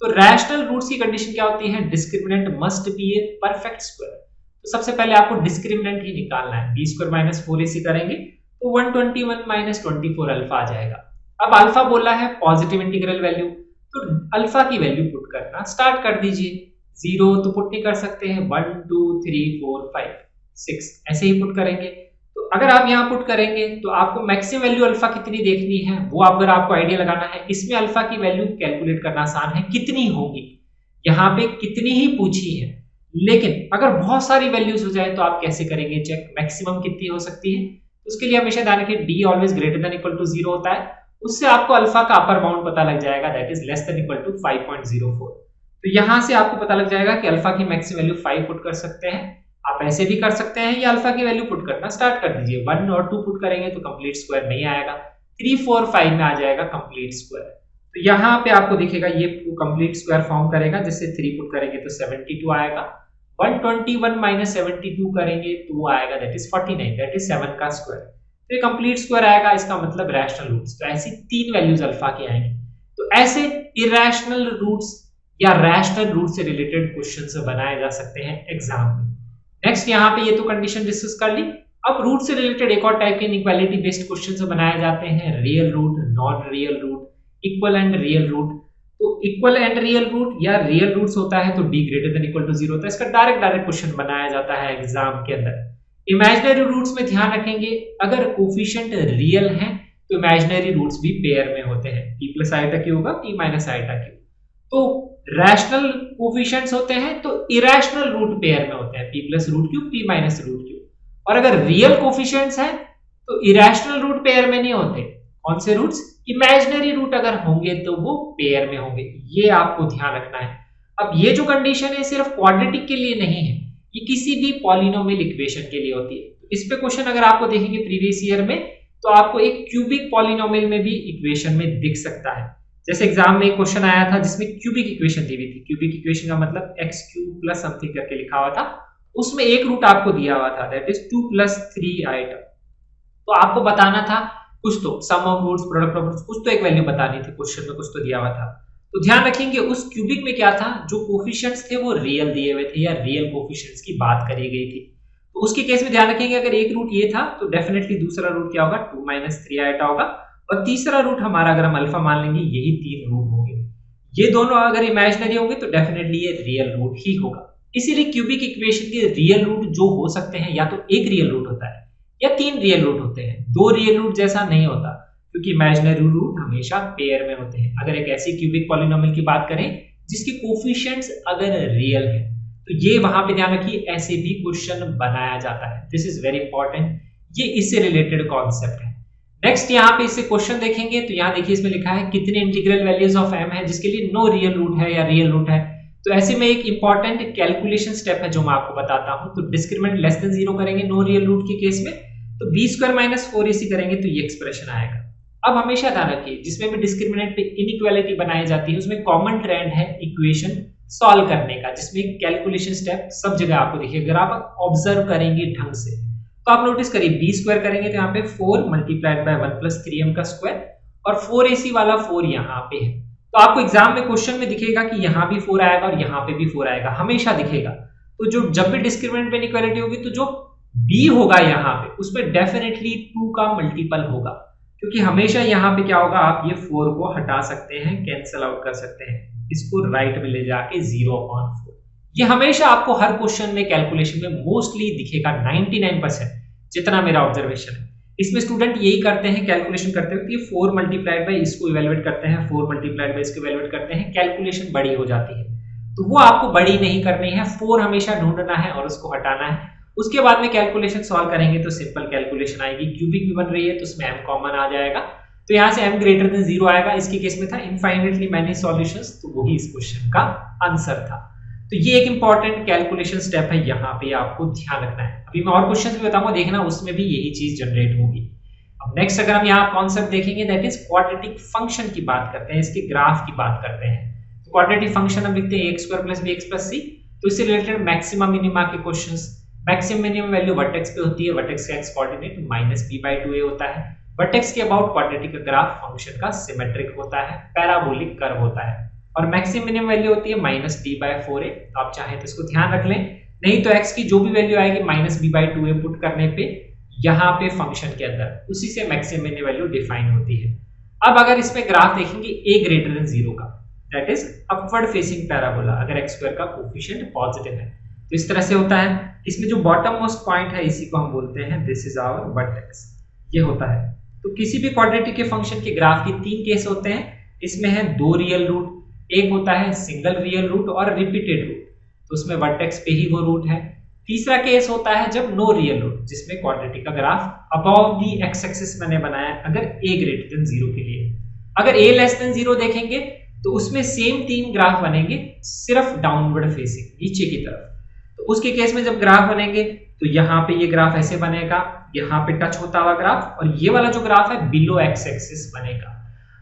तो रैशनल रूट्स की कंडीशन क्या होती है, discriminant must be a perfect square. तो सबसे पहले आपको डिस्क्रिमिनेंट ही निकालना है, b² - 4ac करेंगे तो 121 - 24 अल्फा आ जाएगा। अब अल्फा बोला है पॉजिटिव इंटीग्रल वैल्यू, तो अल्फा की वैल्यू पुट करना स्टार्ट कर दीजिए। 0 तो पुट नहीं कर सकते हैं, 1 2 3 4 5 6 ऐसे ही पुट करेंगे। तो अगर आप यहाँ पुट करेंगे तो आपको मैक्सिमम वैल्यू अल्फा कितनी देखनी है, वो अगर आपको आइडिया लगाना है, इसमें अल्फा की वैल्यू कैलकुलेट करना आसान है, कितनी होगी, यहाँ पे कितनी ही पूछी है। लेकिन अगर बहुत सारी वैल्यूज हो जाए तो आप कैसे करेंगे चेक, मैक्सिमम कितनी हो सकती है। तो उसके लिए हमेशा ध्यान रखिए d always greater than equal to 0 होता है, उससे आपको अल्फा का अपर बाउंड पता लग जाएगा, that is less than equal to 5.04। तो यहां से आपको पता लग जाएगा कि अल्फा की मैक्सिमम वैल्यू 5 पुट कर सकते हैं। आप ऐसे भी कर सकते हैं, या अल्फा की वैल्यू पुट करना स्टार्ट कर दीजिए। 1 और 2 पुट करेंगे तो कंप्लीट स्क्वायर नहीं आएगा, 3 4 5 में आ जाएगा कंप्लीट स्क्वायर। तो यहाँ पे आपको दिखेगा ये कंप्लीट स्क्वायर फॉर्म करेगा, जिससे 3 पुट करेंगे तो 72 आएगा, 121 - 72 करेंगे तो वो आएगा दैट इज 49, दैट इज 7 का स्क्वायर। तो ये कंप्लीट स्क्वायर आएगा, इसका मतलब रैशनल रूट्स। तो ऐसी 3 वैल्यूज अल्फा की आएंगी। तो ऐसे इरेशनल रूट्स या रैशनल रूट से रिलेटेड क्वेश्चंस बनाए जा सकते हैं एग्जाम में। नेक्स्ट यहाँ पे ये तो कंडीशन डिस्कस कर ली। अब रूट से रिलेटेड एक और टाइप के इनइक्वालिटी बेस्ड क्वेश्चंस बनाए जाते हैं, real root, non real root, equal and real root. तो इक्वल एंड रियल रूट या रियल रूट्स होता है तो d greater than equal to 0 होता है, इसका डायरेक्ट क्वेश्चन बनाया जाता है एग्जाम के अंदर। इमेजिनरी रूट्स में ध्यान रखेंगे, अगर कोफिशिएंट रियल हैं तो इमेजिनरी रूट्स भी पेयर में होते हैं, p + i होगा p - i। तो रैशनल कोफिशिएंट्स होते हैं तो इरेशनल रूट पेयर में होते हैं, p + √3 p - √3। और अगर रियल कोफिशिएंट्स हैं तो इरेशनल रूट पेयर में नहीं होते। कौन से रूट्स, इमेजिनरी रूट अगर होंगे तो वो पेयर में होंगे, ये आपको ध्यान रखना है। अब ये जो कंडीशन है सिर्फ क्वाड्रेटिक के लिए नहीं है, ये किसी भी पॉलिनोमियल इक्वेशन के लिए होती है। तो इस पे क्वेश्चन अगर आपको देखेंगे प्रीवियस ईयर में, तो आपको एक क्यूबिक पॉलिनोमियल में भी इक्वेशन में दिख सकता है। जैसे एग्जाम में एक क्वेश्चन आया था जिसमें क्यूबिक इक्वेशन दी हुई थी, क्यूबिक इक्वेशन का मतलब x³ + समथिंग करके लिखा हुआ था, उसमें एक रूट आपको दिया हुआ था दैट इज 2 + 3i। तो आपको बताना था कुछ तो, sum of roots, product of roots, कुछ तो एक वैल्यू बतानी थी, क्वेश्चन में कुछ तो दिया हुआ था। तो ध्यान रखेंगे उस क्यूबिक में क्या था, जो कोफिशिएंट्स थे वो रियल दिए हुए थे या रियल कोफिशिएंट्स की बात करी गई थी। तो उसके केस में ध्यान रखेंगे अगर एक रूट ये था तो डेफिनेटली दूसरा रूट क्या होगा, 2 - 3i होगा, और तीसरा रूट हमारा अगर हम अल्फा मान लेंगे यही 3 रूट होंगे। ये दोनों अगर इमेजिनरी होंगे तो डेफिनेटली ये रियल रूट ही होगा। इसीलिए क्यूबिक इक्वेशन के रियल रूट जो हो सकते हैं या तो एक रियल रूट होता है या 3 रियल रूट होते हैं, 2 रियल रूट जैसा नहीं होता, क्योंकि इमेजिनरी रूट हमेशा पेयर में होते हैं। अगर एक ऐसी क्यूबिक पॉलिनोमियल की बात करें जिसके कोफिशिएंट्स अगर रियल है तो ये वहां पे ध्यान रखिए ऐसे भी क्वेश्चन बनाया जाता है। दिस इज वेरी इंपॉर्टेंट, ये इससे रिलेटेड कॉन्सेप्ट है। नेक्स्ट यहाँ पे इससे क्वेश्चन देखेंगे तो यहाँ देखिए इसमें लिखा है कितने इंटीग्रल वैल्यूज ऑफ m है जिसके लिए नो रियल रूट है या रियल रूट है। तो ऐसे में एक इंपॉर्टेंट कैलकुलेशन स्टेप है जो मैं आपको बताता हूं। तो डिस्क्रिमिनेंट लेस देन 0 करेंगे नो रियल रूट के केस में, तो b² - 4ac करेंगे तो ये एक्सप्रेशन आएगा। अब हमेशा ध्यान रखिए जिसमें भी डिस्क्रिमिनेंट पे इनइक्वालिटी बनाई जाती है उसमें कॉमन ट्रेंड है इक्वेशन सॉल्व करने का, जिसमें कैलकुलेशन स्टेप सब जगह आपको दिखेगा। अगर आप ऑब्जर्व करेंगे ढंग से तो आप नोटिस करिए बी स्क्वायर करेंगे तो यहाँ पे 4 मल्टीप्लाइड बाय 1 प्लस 3m का स्क्वायर और 4ac वाला 4 यहाँ पे है। तो आपको एग्जाम में क्वेश्चन में दिखेगा कि यहाँ भी 4 आएगा और यहाँ पे भी 4 आएगा, हमेशा दिखेगा। तो जो जब भी डिस्क्रिमिनेंट पे इनइक्वालिटी होगी तो जो b होगा यहाँ पे उसमें डेफिनेटली 2 का मल्टीपल होगा, क्योंकि हमेशा यहाँ पे क्या होगा, आप ये 4 को हटा सकते हैं, कैंसिल आउट कर सकते हैं, इसको राइट में ले जाके 0/4। ये हमेशा आपको हर क्वेश्चन में कैलकुलेशन में मोस्टली दिखेगा 99% जितना मेरा ऑब्जर्वेशन है। इसमें स्टूडेंट यही करते हैं, कैलकुलेशन करते हैं कि 4 मल्टीप्लाइड बाय इसको इवैल्यूएट करते हैं, 4 मल्टीप्लाइड बाय इसको इवैल्यूएट करते हैं, कैलकुलेशन बड़ी हो जाती है। तो वो आपको बड़ी नहीं करनी है, 4 हमेशा ढूंढना है और उसको हटाना है। उसके बाद में कैलकुलेशन सॉल्व करेंगे तो सिंपल कैलकुलेशन आएगी, क्यूबिक भी बन रही है तो उसमें m कॉमन आ जाएगा, तो यहाँ से m ग्रेटर देन 0 आएगा। इसके केस में था इनफाइनाइटली मैनी सॉल्यूशंस, तो वही इस क्वेश्चन का आंसर था। तो ये एक इंपॉर्टेंट कैलकुलेशन स्टेप है, यहाँ पे आपको ध्यान रखना है। अभी मैं और क्वेश्चंस भी बताऊंगा, देखना उसमें भी यही चीज जनरेट होगी। अब नेक्स्ट अगर हम यहाँ कॉन्सेप्ट देखेंगे दैट इज क्वाड्रेटिक फंक्शन की बात करते हैं, इसके ग्राफ की बात करते हैं। तो क्वाड्रेटिक फंक्शन हम लिखते हैं a² + bx + c। तो इससे रिलेटेड मैक्सिमम मिनिमा के questions, maximum minimum value vertex पे होती है, वर्टेक्स का x कोऑर्डिनेट -b/2a होता है। वर्टेक्स के अबाउट क्वाड्रेटिक का ग्राफ फंक्शन का सिमेट्रिक होता है, पैराबोलिक कर्व होता है, और मैक्सिमम मिनिमम वैल्यू होती है -d/4a। तो आप चाहें तो इसको ध्यान रख लें, नहीं तो x की जो भी वैल्यू आएगी -b/2a पुट करने पे यहाँ पे फंक्शन के अंदर उसी से मैक्सिमम मिनिमम वैल्यू डिफाइन होती है। अब अगर इसमें ग्राफ देखेंगे a ग्रेटर देन 0 का, that is upward facing parabola, अगर x² का कोफिशिएंट पॉजिटिव है तो इस तरह से होता है। इसमें जो बॉटम मोस्ट पॉइंट है इसी को हम बोलते हैं दिस इज आवर वर्टेक्स, ये होता है। तो किसी भी क्वाड्रेटिक के फंक्शन के ग्राफ के 3 केस होते हैं, इसमें है 2 रियल रूट, एक होता है सिंगल रियल रूट और रिपीटेड रूट, तो उसमें वर्टेक्स पे ही वो रूट है। तीसरा केस होता है जब नो रियल रूट, जिसमें क्वाड्रेटिक का ग्राफ अबव दी एक्स एक्सिस मैंने बनाया अगर a ग्रेटर देन 0 के लिए। अगर a लेस देन 0 देखेंगे तो उसमें सेम 3 ग्राफ बनेंगे, सिर्फ डाउनवर्ड फेसिंग नीचे की तरफ। तो उसके केस में जब ग्राफ बनेंगे तो यहाँ पे ये ग्राफ ऐसे बनेगा, यहाँ पे टच होता हुआ ग्राफ, और ये वाला जो ग्राफ है बिलो एक्स एक्सिस बनेगा।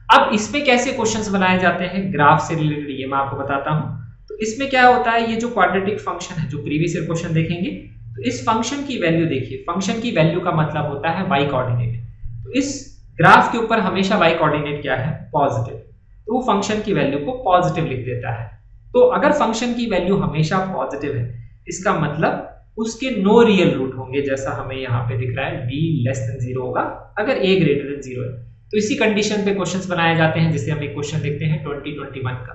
अब इसमें कैसे क्वेश्चंस बनाए जाते हैं ग्राफ से रिलेटेड, ये मैं आपको बताता हूं। तो इसमें क्या होता है, ये जो क्वाड्रेटिक फंक्शन है, जो प्रीवियस ईयर क्वेश्चन देखेंगे, तो इस फंक्शन की वैल्यू देखिए, फंक्शन की वैल्यू का मतलब होता है वाई कोऑर्डिनेट। तो इस ग्राफ के ऊपर हमेशा वाई कोऑर्डिनेट क्या है, पॉजिटिव, तो वो फंक्शन की वैल्यू को पॉजिटिव लिख देता है। तो अगर फंक्शन की वैल्यू हमेशा पॉजिटिव है, इसका मतलब उसके नो रियल रूट होंगे, जैसा हमें यहाँ पे दिख रहा है b लेस देन 0 होगा अगर a ग्रेटर देन 0 है। तो इसी कंडीशन पे क्वेश्चंस बनाए जाते हैं, जैसे हम एक क्वेश्चन देखते हैं 2021 का,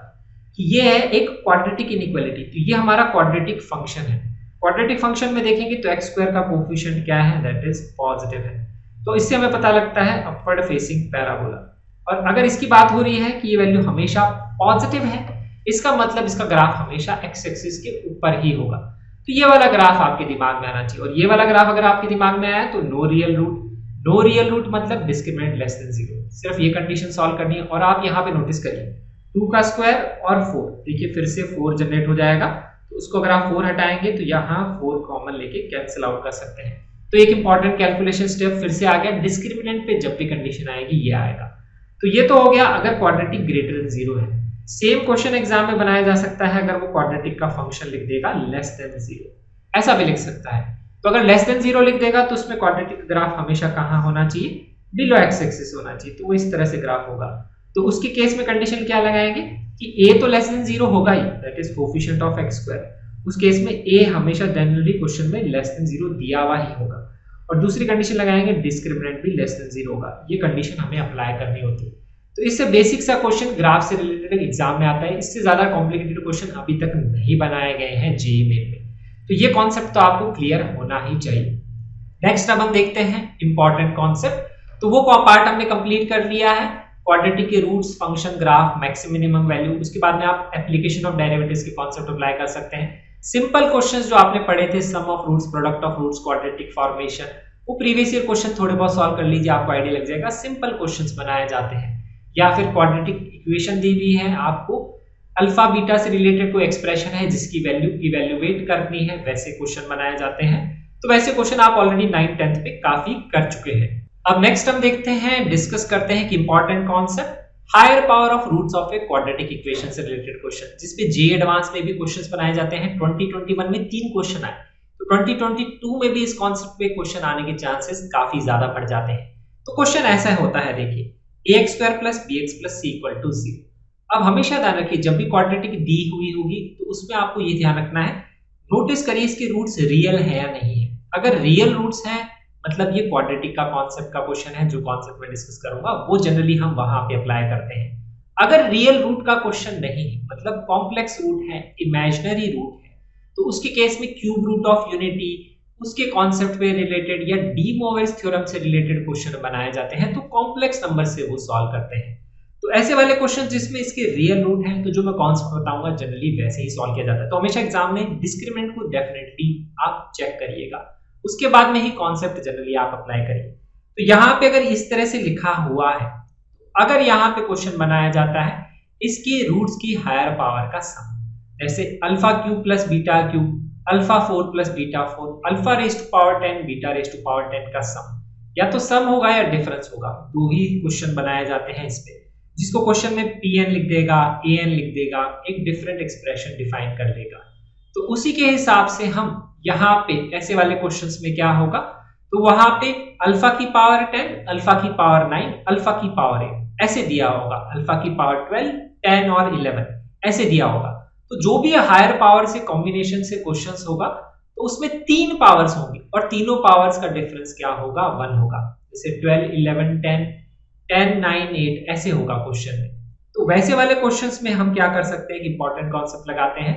कि ये है एक क्वाड्रेटिक इनइक्वालिटी। तो ये हमारा क्वाड्रेटिक फंक्शन है, क्वाड्रेटिक फंक्शन में देखेंगे तो x² का कोफिशिएंट क्या है, दैट इज पॉजिटिव है। तो इससे हमें पता लगता है अपवर्ड फेसिंग पैराबोला। और अगर इसकी बात हो रही है कि ये वैल्यू हमेशा पॉजिटिव है, इसका मतलब इसका ग्राफ हमेशा एक्स एक्सिस के ऊपर ही होगा। तो ये वाला ग्राफ आपके दिमाग में आना चाहिए, और ये वाला ग्राफ अगर आपके दिमाग में आया तो no real root, no real root मतलब डिस्क्रिमिनेंट लेस देन 0। सिर्फ ये कंडीशन सॉल्व करनी है। और आप यहाँ पे नोटिस करिए 2 का स्क्वायर और 4, देखिए फिर से 4 जनरेट हो जाएगा, तो उसको अगर आप 4 हटाएंगे तो यहाँ 4 कॉमन लेके कैंसिल आउट कर सकते हैं। तो एक इंपॉर्टेंट कैलकुलेशन स्टेप फिर से आ गया, डिस्क्रिमिनेंट पे जब भी कंडीशन आएगी ये आएगा। तो ये तो हो गया अगर क्वाड्रेटिक ग्रेटर देन 0 है। सेम क्वेश्चन एग्जाम में बनाया जा सकता है अगर वो क्वाड्रेटिक का फंक्शन लिख देगा लेस देन 0, ऐसा भी लिख सकता है। तो अगर लेस देन 0 लिख देगा तो उसमें क्वाड्रेटिक ग्राफ हमेशा कहाँ होना चाहिए, बिलो एक्स एक्सिस होना चाहिए, तो वो इस तरह से ग्राफ होगा। तो उसके केस में कंडीशन क्या लगाएंगे कि a तो लेस देन 0 होगा ही, that is coefficient of x²। उस केस में a हमेशा जनरली क्वेश्चन में लेस देन 0 दिया हुआ ही होगा। और दूसरी कंडीशन लगाएंगे डिस्क्रिमिनेंट भी लेस देन 0 होगा, ये कंडीशन हमें अप्लाई करनी होती है। तो इससे बेसिक सा क्वेश्चन ग्राफ से रिलेटेड एग्जाम में आता है, इससे ज्यादा कॉम्प्लिकेटेड क्वेश्चन अभी तक नहीं बनाए गए हैं जेईई मेन में। तो ये कॉन्सेप्ट तो आपको क्लियर होना ही चाहिए। नेक्स्ट अब हम देखते हैं इंपॉर्टेंट कॉन्सेप्ट। तो वो पार्ट हमने कंप्लीट कर लिया है, क्वाड्रेटिक के roots, function, graph, maximum minimum value. उसके बाद में आप एप्लीकेशन ऑफ डेरिवेटिव्स के कॉन्सेप्ट अप्लाई कर सकते हैं। सिंपल क्वेश्चंस जो आपने पढ़े थे, sum of roots, product of roots, quadratic formation, वो प्रीवियस ईयर क्वेश्चन थोड़े बहुत सॉल्व कर लीजिए, आपको आइडिया लग जाएगा। सिंपल क्वेश्चंस बनाए जाते हैं, या फिर क्वाड्रेटिक इक्वेशन दी हुई है आपको, अल्फा बीटा से रिलेटेड कोई एक्सप्रेशन है जिसकी वैल्यू इवैल्यूएट करनी है, वैसे क्वेश्चन बनाए जाते हैं। तो वैसे क्वेश्चन आप ऑलरेडी 9th 10th पे काफी कर चुके हैं। अब नेक्स्ट हम देखते हैं, डिस्कस करते हैं कि important concept higher power of roots of a quadratic equation से रिलेटेड क्वेश्चन, जिसपे जे एडवांस में भी क्वेश्चंस बनाए जाते हैं। 2021 में 3 क्वेश्चन आए, तो 2022 में भी इस कॉन्सेप्ट पे क्वेश्चन आने के चांसेस काफी ज्यादा बढ़ जाते हैं। तो क्वेश्चन ऐसा होता है, देखिए ax square plus bx plus c equal to 0। अब हमेशा ध्यान रखिए, जब भी क्वाड्रेटिक दी हुई होगी तो उसमें आपको ये ध्यान रखना है, नोटिस करिए इसके रूट्स रियल है या नहीं है। अगर रियल रूट्स हैं मतलब ये क्वाड्रेटिक का कॉन्सेप्ट का क्वेश्चन है, जो कॉन्सेप्ट मैं डिस्कस करूंगा वो जनरली हम वहां पे अप्लाई करते हैं। अगर रियल रूट का क्वेश्चन नहीं है, मतलब कॉम्प्लेक्स रूट है, इमेजिनरी रूट है, तो उसके केस में क्यूब रूट ऑफ यूनिटी, उसके कॉन्सेप्ट पे रिलेटेड या डी मोवेर्स थ्योरम से रिलेटेड क्वेश्चन बनाए जाते हैं, तो कॉम्प्लेक्स नंबर से वो सॉल्व करते हैं। तो ऐसे वाले क्वेश्चन जिसमें इसके रियल रूट हैं, तो जो मैं कॉन्सेप्ट बताऊंगा जनरली वैसे ही सॉल्व किया जाता है। तो हमेशा एग्जाम में डिस्क्रिमिनेंट को डेफिनेटली आप चेक करिएगा, उसके बाद में ही कॉन्सेप्ट जनरली आप अप्लाई करिए। तो यहाँ पे अगर इस तरह से लिखा हुआ है, अगर यहाँ पे क्वेश्चन बनाया जाता है इसके रूट्स की हायर पावर का सम, जैसे alpha cube plus beta cube, alpha 4 plus beta 4, alpha raise to power 10 beta raise to power 10 का सम, या तो सम होगा या डिफरेंस होगा, दो ही क्वेश्चन बनाए जाते हैं इस पे, जिसको क्वेश्चन में pn लिख देगा, an लिख देगा, एक डिफरेंट एक्सप्रेशन डिफाइन कर लेगा। तो उसी के हिसाब से हम यहाँ पे ऐसे वाले क्वेश्चंस में क्या होगा, तो वहां पे अल्फा की पावर 10, अल्फा की पावर 9, अल्फा की पावर 8 ऐसे दिया होगा, अल्फा की पावर 12, 10 और 11 ऐसे दिया होगा। तो जो भी हायर पावर से कॉम्बिनेशन से क्वेश्चंस होगा तो उसमें 3 पावर्स होंगे और तीनों पावर्स का डिफरेंस क्या होगा, 1 होगा। जैसे 12, 11, 10, 10, 9, 8 ऐसे होगा क्वेश्चन में। तो वैसे वाले क्वेश्चंस में हम क्या कर सकते हैं, इंपॉर्टेंट कॉन्सेप्ट लगाते हैं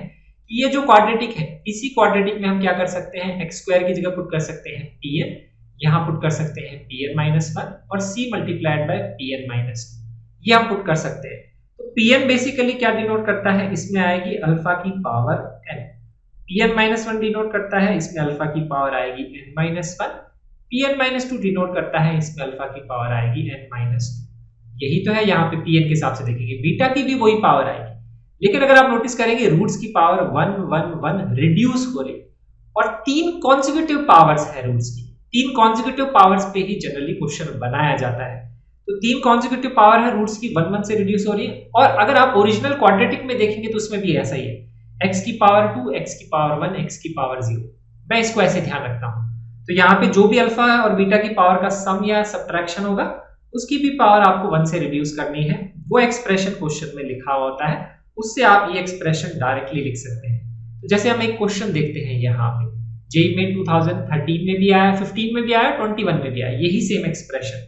कि ये जो क्वाड्रेटिक है, इसी क्वाड्रेटिक में हम क्या कर सकते हैं, x स्क्वायर की जगह पुट कर सकते हैं pn, यहाँ पुट कर सकते हैं pn-1 और c मल्टीप्लाइड बाय pn-2, ये हम पुट कर सकते हैं। तो pn बेसिकली क्या डिनोट करता है, इसमें आएगी अल्फा की पावर n, pn-1 डिनोट करता है, इसमें अल्फा की पावर आएगी n-1, pn-2 डिनोट करता है, इसमें अल्फा की पावर आएगी n-2। यही तो है, यहाँ पे pn के हिसाब से देखेंगे, बीटा की भी वही पावर आएगी। लेकिन अगर आप नोटिस करेंगे रूट्स की पावर 1, 1, 1 रिड्यूस हो रही, और 3 कॉन्सेक्यूटिव पावर्स है रूट्स की, 3 कॉन्सेक्यूटिव पावर्स पे ही जनरली क्वेश्चन बनाया जाता है। तो 3 कॉन्सेक्यूटिव पावर है रूट्स की 1, 1 से रिड्यूस हो रही है। और अगर आप ओरिजिनल क्वाड्रेटिक में देखेंगे तो उसमें भी ऐसा ही है, x की पावर 2, x की पावर 1, x की पावर 0। मैं इसको ऐसे ध्यान रखता हूं। तो यहाँ पे जो भी अल्फा और बीटा की पावर का सम या सब्ट्रैक्शन होगा, उसकी भी पावर आपको 1 से रिड्यूस करनी है। वो एक्सप्रेशन क्वेश्चन में लिखा होता है, उससे आप ये एक्सप्रेशन डायरेक्टली लिख सकते हैं। तो जैसे हम एक क्वेश्चन देखते हैं यहाँ पे, जेईई में 2013 में भी आया, 15 में भी आया, 21 में भी आया, यही सेम एक्सप्रेशन।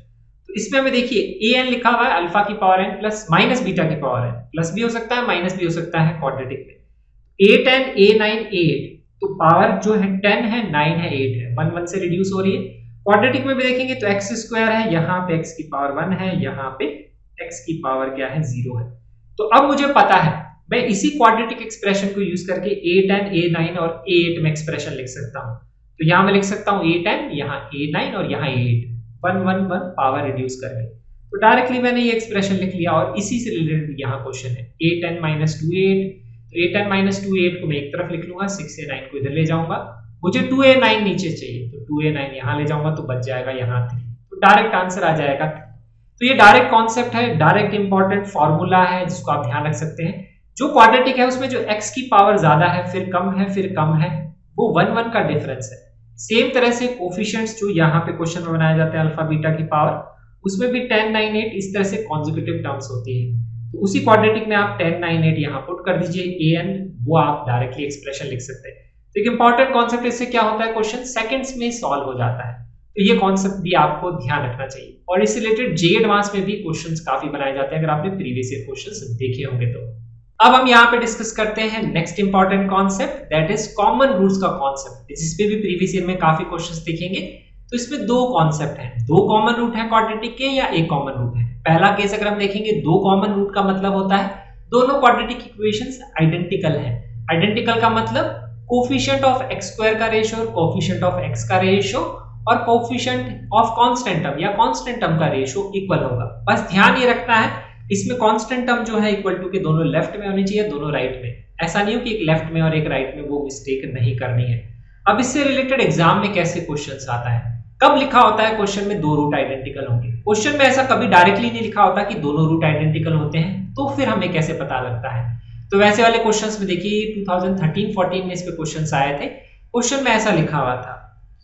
तो इसमें हमें देखिए an लिखा हुआ है, अल्फा की power n plus minus beta की पावर n, प्लस भी हो सकता है माइनस भी हो सकता है क्वाड्रेटिक में। a10, a9, a8, तो पावर जो है 10 है, 9 है, 8 है, 1, 1 से रिड्यूस हो रही है। क्वाड्रेटिक में भी देखेंगे तो x स्क्वायर है, यहाँ पे x की पावर 1 है, यहाँ पे x की पावर क्या है, 0 है। तो अब मुझे पता है मैं इसी क्वाड्रेटिक एक्सप्रेशन को यूज करके a10, a9 और a8 में एक्सप्रेशन लिख सकता हूं। तो यहां मैं लिख सकता हूं a10, यहां a9 और यहां a8, 1, 1, 1 पावर रिड्यूस करके। तो डायरेक्टली मैंने ये एक्सप्रेशन लिख लिया और इसी से रिलेटेड यहां क्वेश्चन है a10 - 2 a8। तो a10 - 2 a8 को मैं एक तरफ लिख लूंगा, 6a9 को इधर ले जाऊंगा, मुझे 2a9 नीचे चाहिए, तो 2a9 यहां ले जाऊंगा तो बच जाएगा यहां 3। तो डायरेक्ट आंसर आ जाएगा। तो ये डायरेक्ट कॉन्सेप्ट है, डायरेक्ट इंपॉर्टेंट फॉर्मूला है जिसको आप ध्यान रख सकते हैं। जो क्वाड्रेटिक है उसमें जो x की पावर ज्यादा है, फिर कम है, फिर कम है, वो 1, 1 का डिफरेंस है। सेम तरह से कोफिशिएंट्स जो यहाँ पे क्वेश्चन में बनाए जाते हैं अल्फा बीटा की पावर, उसमें भी 10, 9, 8 इस तरह से कॉन्सेक्यूटिव टर्म्स होती है। तो उसी क्वाड्रेटिक में आप 10, 9, 8 यहाँ पुट कर दीजिए, an वो आप डायरेक्टली एक्सप्रेशन लिख सकते हैं। तो एक इंपॉर्टेंट कॉन्सेप्ट, इससे क्या होता है, क्वेश्चन सेकंड्स में सॉल्व हो जाता है। तो ये कॉन्सेप्ट भी आपको ध्यान रखना चाहिए। और इससे रिलेटेड जे एडवांस में भी क्वेश्चंस काफी बनाए जाते हैं, अगर आपने प्रीवियस ईयर क्वेश्चंस देखे होंगे तो। अब हम यहाँ पे डिस्कस करते हैं next important concept, that is common roots का कॉन्सेप्ट, जिसपे भी प्रीवियस ईयर में काफी क्वेश्चंस दिखेंगे। तो इसमें दो कॉन्सेप्ट हैं, दो कॉमन रूट है क्वाड्रेटिक के या एक कॉमन रूट है। पहला केस अगर हम देखेंगे, दो कॉमन रूट का मतलब होता है दोनों क्वाड्रेटिक इक्वेशंस आइडेंटिकल हैं। आइडेंटिकल का मतलब कोफिशिएंट ऑफ x स्क्वायर का रेशियो और कोफिशिएंट ऑफ x का रेशियो और कोफिशिएंट ऑफ कांस्टेंट टर्म या कांस्टेंट टर्म का रेशियो इक्वल होगा। बस ध्यान ये रखना है, इसमें कांस्टेंट टर्म जो है इक्वल टू के दोनों लेफ्ट में होनी चाहिए, दोनों राइट में। ऐसा नहीं हो कि एक लेफ्ट में और एक राइट में, वो मिस्टेक नहीं करनी है। अब इससे रिलेटेड एग्जाम में कैसे क्वेश्चंस आता है, कब लिखा होता है क्वेश्चन में दो रूट आइडेंटिकल होंगे? क्वेश्चन में ऐसा कभी डायरेक्टली नहीं लिखा होता कि दोनों रूट आइडेंटिकल होते हैं, तो फिर हमें कैसे पता लगता है? तो वैसे वाले क्वेश्चंस में देखिए 2013-14 में इस पे क्वेश्चंस आए थे। क्वेश्चन में ऐसा लिखा हुआ था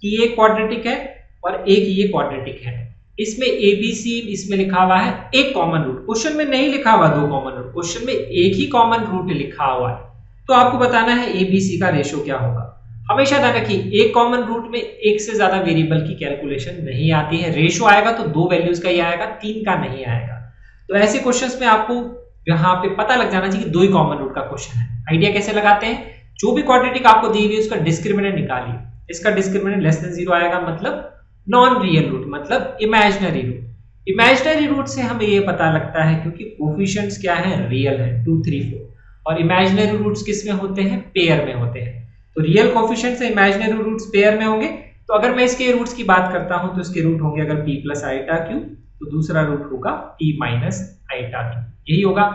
कि ये क्वाड्रेटिक है और एक ये क्वाड्रेटिक है, इसमें ABC इसमें लिखा हुआ है एक कॉमन रूट। क्वेश्चन में नहीं लिखा हुआ दो कॉमन रूट, क्वेश्चन में एक ही कॉमन रूट लिखा हुआ है। तो आपको बताना है ABC का रेशियो क्या होगा। हमेशा ध्यान रखिए एक कॉमन रूट में एक से ज्यादा वेरिएबल की कैलकुलेशन नहीं आती है। रेशियो आएगा तो दो वैल्यूज का ही आएगा, तीन का नहीं आएगा। तो ऐसे क्वेश्चंस में आपको यहाँ पे पता लग जाना चाहिए कि दो ही कॉमन रूट का क्वेश्चन है। आइडिया कैसे लगाते हैं? जो भी क्वाड्रेटिक आपको दी हुई है उसका डिस्क्रिमिनेंट निकालिए। इसका डिस्क्रिमिनेंट लेस देन 0 आएगा, मतलब नॉन रियल रूट, मतलब इमेजिनरी रूट। इमेजिनरी रूट से हमें ये पता लगता है क्योंकि कोफिशिएंट्स क्या है, रियल है 2, 3, 4, और इमेजिनरी रूट्स किस में होते हैं, पेयर में होते हैं। तो रियल कोफिशिएंट्स से इमेजिनरी रूट्स पेयर में होंगे। तो अगर मैं इसके रूट्स की बात करता हूं तो इसके रूट होंगे अगर p प्लस आइटा क्यू, तो दूसरा रूट होगा p माइनस आइटा क्यू, यही होगा।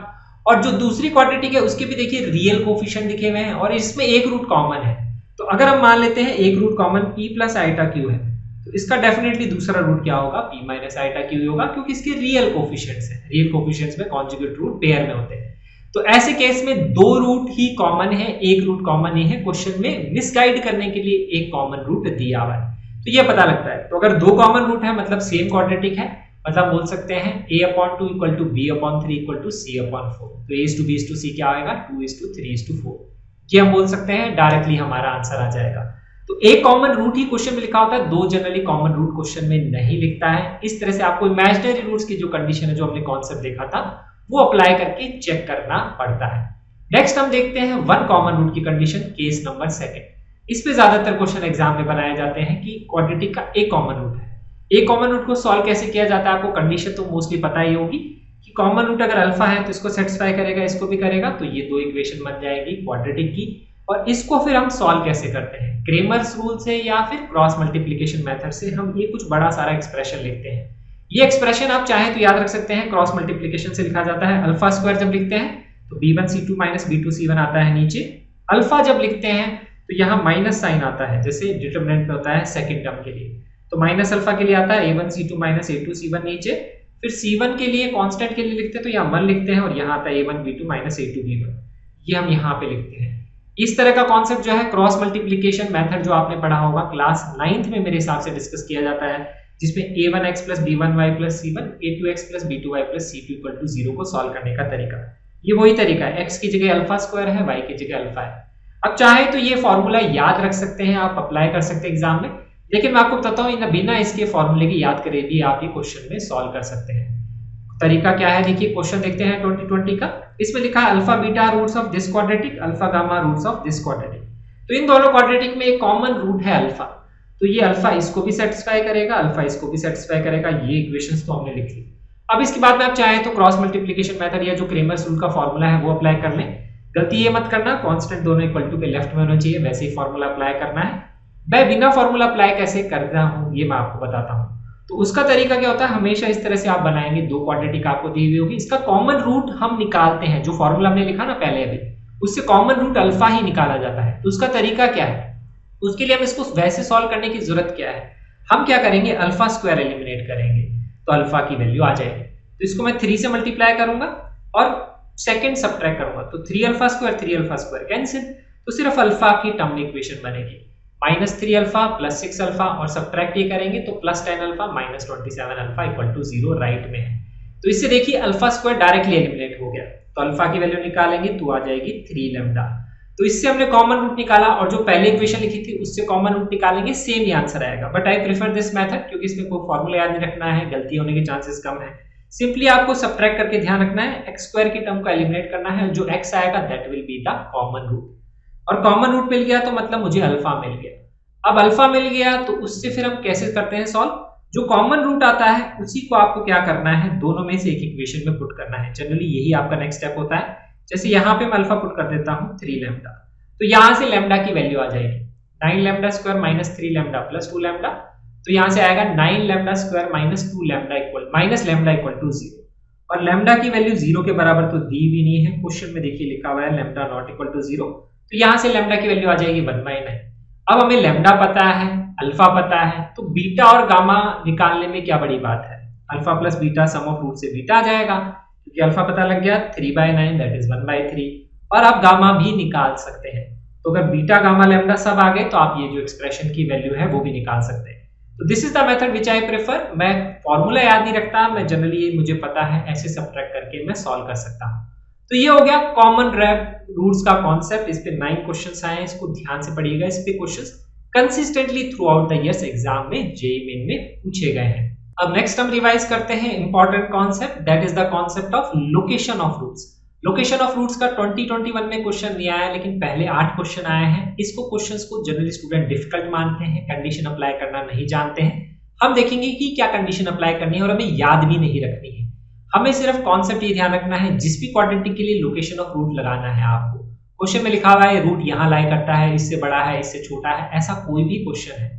और जो दूसरी क्वाड्रेटिक है उसके भी देखिए रियल कोफिशिएंट लिखे हुए हैं और इसमें एक रूट कॉमन है। तो अगर हम मान लेते हैं एक root common p plus iota q है, तो इसका डेफिनेटली दूसरा रूट क्या होगा, p माइनस आइटा क्यू होगा, क्योंकि इसके रियल कोफिशिएंट्स हैं। रियल कोफिशिएंट्स में कॉन्जुगेट रूट पेयर में होते हैं। तो ऐसे केस में दो रूट ही कॉमन है, एक रूट कॉमन नहीं है। क्वेश्चन में मिसगाइड करने के लिए एक कॉमन रूट दिया हुआ है, तो ये पता लगता है। तो अगर दो कॉमन रूट है मतलब सेम क्वाड्रेटिक है, मतलब बोल सकते हैं a/2 equal to b/3 equal to c/4। तो a/b/c क्या आएगा, 2:3:4। ये हम बोल सकते हैं, डायरेक्टली हमारा आंसर आ जाएगा। तो एक कॉमन रूट ही क्वेश्चन में लिखा होता है, दो जनरली कॉमन रूट क्वेश्चन में नहीं लिखता है। इस तरह से आपको इमेजिनरी रूट्स की जो कंडीशन है, जो हमने कॉन्सेप्ट देखा था, वो अप्लाई करके चेक करना पड़ता है। नेक्स्ट हम देखते हैं वन कॉमन रूट की कंडीशन, केस नंबर 2। इस पे ज्यादातर क्वेश्चन एग्जाम में बनाए जाते हैं कि क्वाड्रेटिक का एक कॉमन रूट है। एक कॉमन रूट को सॉल्व कैसे किया जाता है, आपको कंडीशन तो मोस्टली पता ही होगी कि कॉमन रूट अगर अल्फा है तो इसको सेटिस्फाई करेगा, इसको भी करेगा, तो ये दो इक्वेशन बन जाएगी क्वाड्रेटिक की। और इसको फिर हम सॉल्व कैसे करते हैं, क्रेमर्स रूल से या फिर क्रॉस मल्टीप्लिकेशन मेथड से हम ये कुछ बड़ा सारा एक्सप्रेशन लिखते हैं। ये एक्सप्रेशन आप चाहें तो याद रख सकते हैं, क्रॉस मल्टीप्लिकेशन से लिखा जाता है। अल्फा स्क्वायर जब लिखते हैं तो b1c2 माइनस b2c1 आता है नीचे। अल्फा जब लिखते हैं तो यहाँ माइनस साइन आता है, जैसे डिटरमिनेंट में होता है सेकंड टर्म के लिए, तो माइनस अल्फा के लिए आता है a1c2 माइनस a2c1 नीचे। फिर c1 के लिए कांस्टेंट के लिए लिखते हैं तो यहाँ 1 लिखते हैं और यहाँ आता है a1b2 माइनस a2b1, ये हम यहाँ पे लिखते हैं। इस तरह का कॉन्सेप्ट जो है क्रॉस मल्टीप्लिकेशन मेथड, जो आपने पढ़ा होगा क्लास 9th में मेरे हिसाब से डिस्कस किया जाता है, जिसमें a1x plus b1y plus c1, a2x plus b2y plus c2 equal to 0 को सॉल्व करने का तरीका। ये वही तरीका है, x की जगह अल्फा स्क्वायर है, y की जगह अल्फा है। अब चाहे तो ये फॉर्मूला याद रख सकते हैं, आप अप्लाई कर सकते हैं एग्जाम में, लेकिन मैं आपको बताता हूँ बिना इसके फॉर्मूले के याद करे भी आप ये क्वेश्चन में सॉल्व कर सकते हैं। तरीका क्या है, देखिए क्वेश्चन देखते हैं 2020 का। इसमें लिखा है alpha beta roots of this quadratic, alpha gamma roots of this quadratic. तो इन दोनों क्वाड्रेटिक में एक कॉमन रूट है अल्फा, तो ये अल्फा इसको भी सेटिस्फाई करेगा, अल्फा इसको भी सेटिस्फाई करेगा। ये इक्वेशंस तो हमने लिख ली। अब इसके बाद में आप चाहें तो क्रॉस मल्टीप्लिकेशन मेथड या जो क्रेमर्स रूल का फॉर्मूला है वो अप्लाई कर लें। गलती ये मत करना, कांस्टेंट दोनों इक्वल टू के लेफ्ट में होना चाहिए, वैसे ही फॉर्मूला अप्लाई करना है। मैं बिना फॉर्मूला अप्लाई कैसे करता हूं ये मैं आपको बताता हूं। तो उसका तरीका क्या होता है, हमेशा इस तरह से आप बनाएंगे, दो क्वाड्रेटिक आपको दी हुई होगी, इसका कॉमन रूट हम निकालते हैं। जो फॉर्मूला हमने लिखा ना पहले अभी, उससे कॉमन रूट अल्फा ही निकाला जाता है। तो उसका तरीका क्या है, उसके लिए हम इसको वैसे सॉल्व करने की जरूरत क्या है, हम क्या करेंगे, अल्फा स्क्वायर एलिमिनेट करेंगे तो अल्फा की वैल्यू आ जाएगी। तो इसको मैं 3 से मल्टीप्लाई करूंगा और सेकंड सबट्रैक्ट करूंगा, तो 3 अल्फा स्क्वायर कैंसिल, तो सिर्फ अल्फा की टर्म इक्वेशन बनेगी, -3 अल्फा प्लस 6 अल्फा, और सबट्रैक्ट ये करेंगे तो +10 alpha minus 27 alpha equal to 0 right में है। तो इससे देखिए अल्फा स्क्वायर डायरेक्टली एलिमिनेट हो गया, तो अल्फा की वैल्यू निकालेंगे तो आ जाएगी 3 लैम्डा। तो इससे हमने कॉमन रूट निकाला और जो पहले इक्वेशन लिखी थी उससे कॉमन रूट निकालेंगे, सेम ही आंसर आएगा। But I prefer this method क्योंकि इसमें कोई फॉर्मूला याद नहीं रखना है, गलती होने के चांसेस कम है। सिंपली आपको सबट्रैक्ट करके ध्यान रखना है, x स्क्वायर की टर्म को एलिमिनेट करना है, जो x आएगा that will be the common root, और कॉमन रूट मिल गया तो मतलब मुझे अल्फा मिल गया। अब अल्फा मिल गया तो उससे फिर हम कैसे करते हैं सॉल्व, जो कॉमन रूट आता है उसी को आपको क्या करना है, दोनों में से एक इक्वेशन में पुट करना है। जनरली यही आपका नेक्स्ट स्टेप होता है। जैसे यहाँ पे मैं अल्फा पुट कर देता हूँ 3 लैम्डा, तो यहाँ से लैम्डा की वैल्यू आ जाएगी 9 lambda square minus 3 lambda plus 2 lambda, तो यहाँ से आएगा 9 lambda square minus 2 lambda equal minus lambda equal to 0, और लैम्डा की वैल्यू 0 के बराबर तो दी भी नहीं है, क्वेश्चन में देखिए लिखा हुआ है लैम्डा नॉट इक्वल टू 0, तो यहाँ से लैम्डा की वैल्यू आ जाएगी 1/9। अब हमें लैम्डा पता है, अल्फा पता है, तो बीटा और गामा निकालने में क्या बड़ी बात है। Alpha plus beta sum of root से बीटा आ जाएगा, क्योंकि अल्फा पता लग गया 3/9 दैट इज 1/3, और आप गामा भी निकाल सकते हैं। तो अगर बीटा गामा लैम्डा सब आ गए तो आप ये जो एक्सप्रेशन की वैल्यू है वो भी निकाल सकते हैं। तो this is the method which I prefer. मैं फॉर्मूला याद नहीं रखता, मैं जनरली ये मुझे पता है, ऐसे सबट्रैक्ट करके मैं सॉल्व कर सकता हूँ। तो ये हो गया कॉमन रूट्स का कॉन्सेप्ट। इस पे 9 क्वेश्चंस आए हैं, इसको ध्यान से पढ़िएगा। इस पे questions consistently through out the years exam में जेईई मेन में पूछे गए हैं। अब नेक्स्ट हम रिवाइज करते हैं important concept, that is the concept of location of roots. Location of roots का 2021 में क्वेश्चन नहीं आया, लेकिन पहले 8 क्वेश्चन आए हैं। इसको क्वेश्चंस को जनरली स्टूडेंट डिफिकल्ट मानते हैं, कंडीशन अप्लाई करना नहीं जानते हैं। हम देखेंगे कि क्या कंडीशन अप्लाई करनी है और हमें याद भी नहीं रखनी है। हमें सिर्फ कॉन्सेप्ट ये ध्यान रखना है, जिस भी क्वाड्रेटिक के लिए लोकेशन ऑफ रूट लगाना है आपको। क्वेश्चन में लिखा हुआ है रूट यहाँ लाई करता है, इससे बड़ा है, इससे छोटा है, ऐसा कोई भी क्वेश्चन है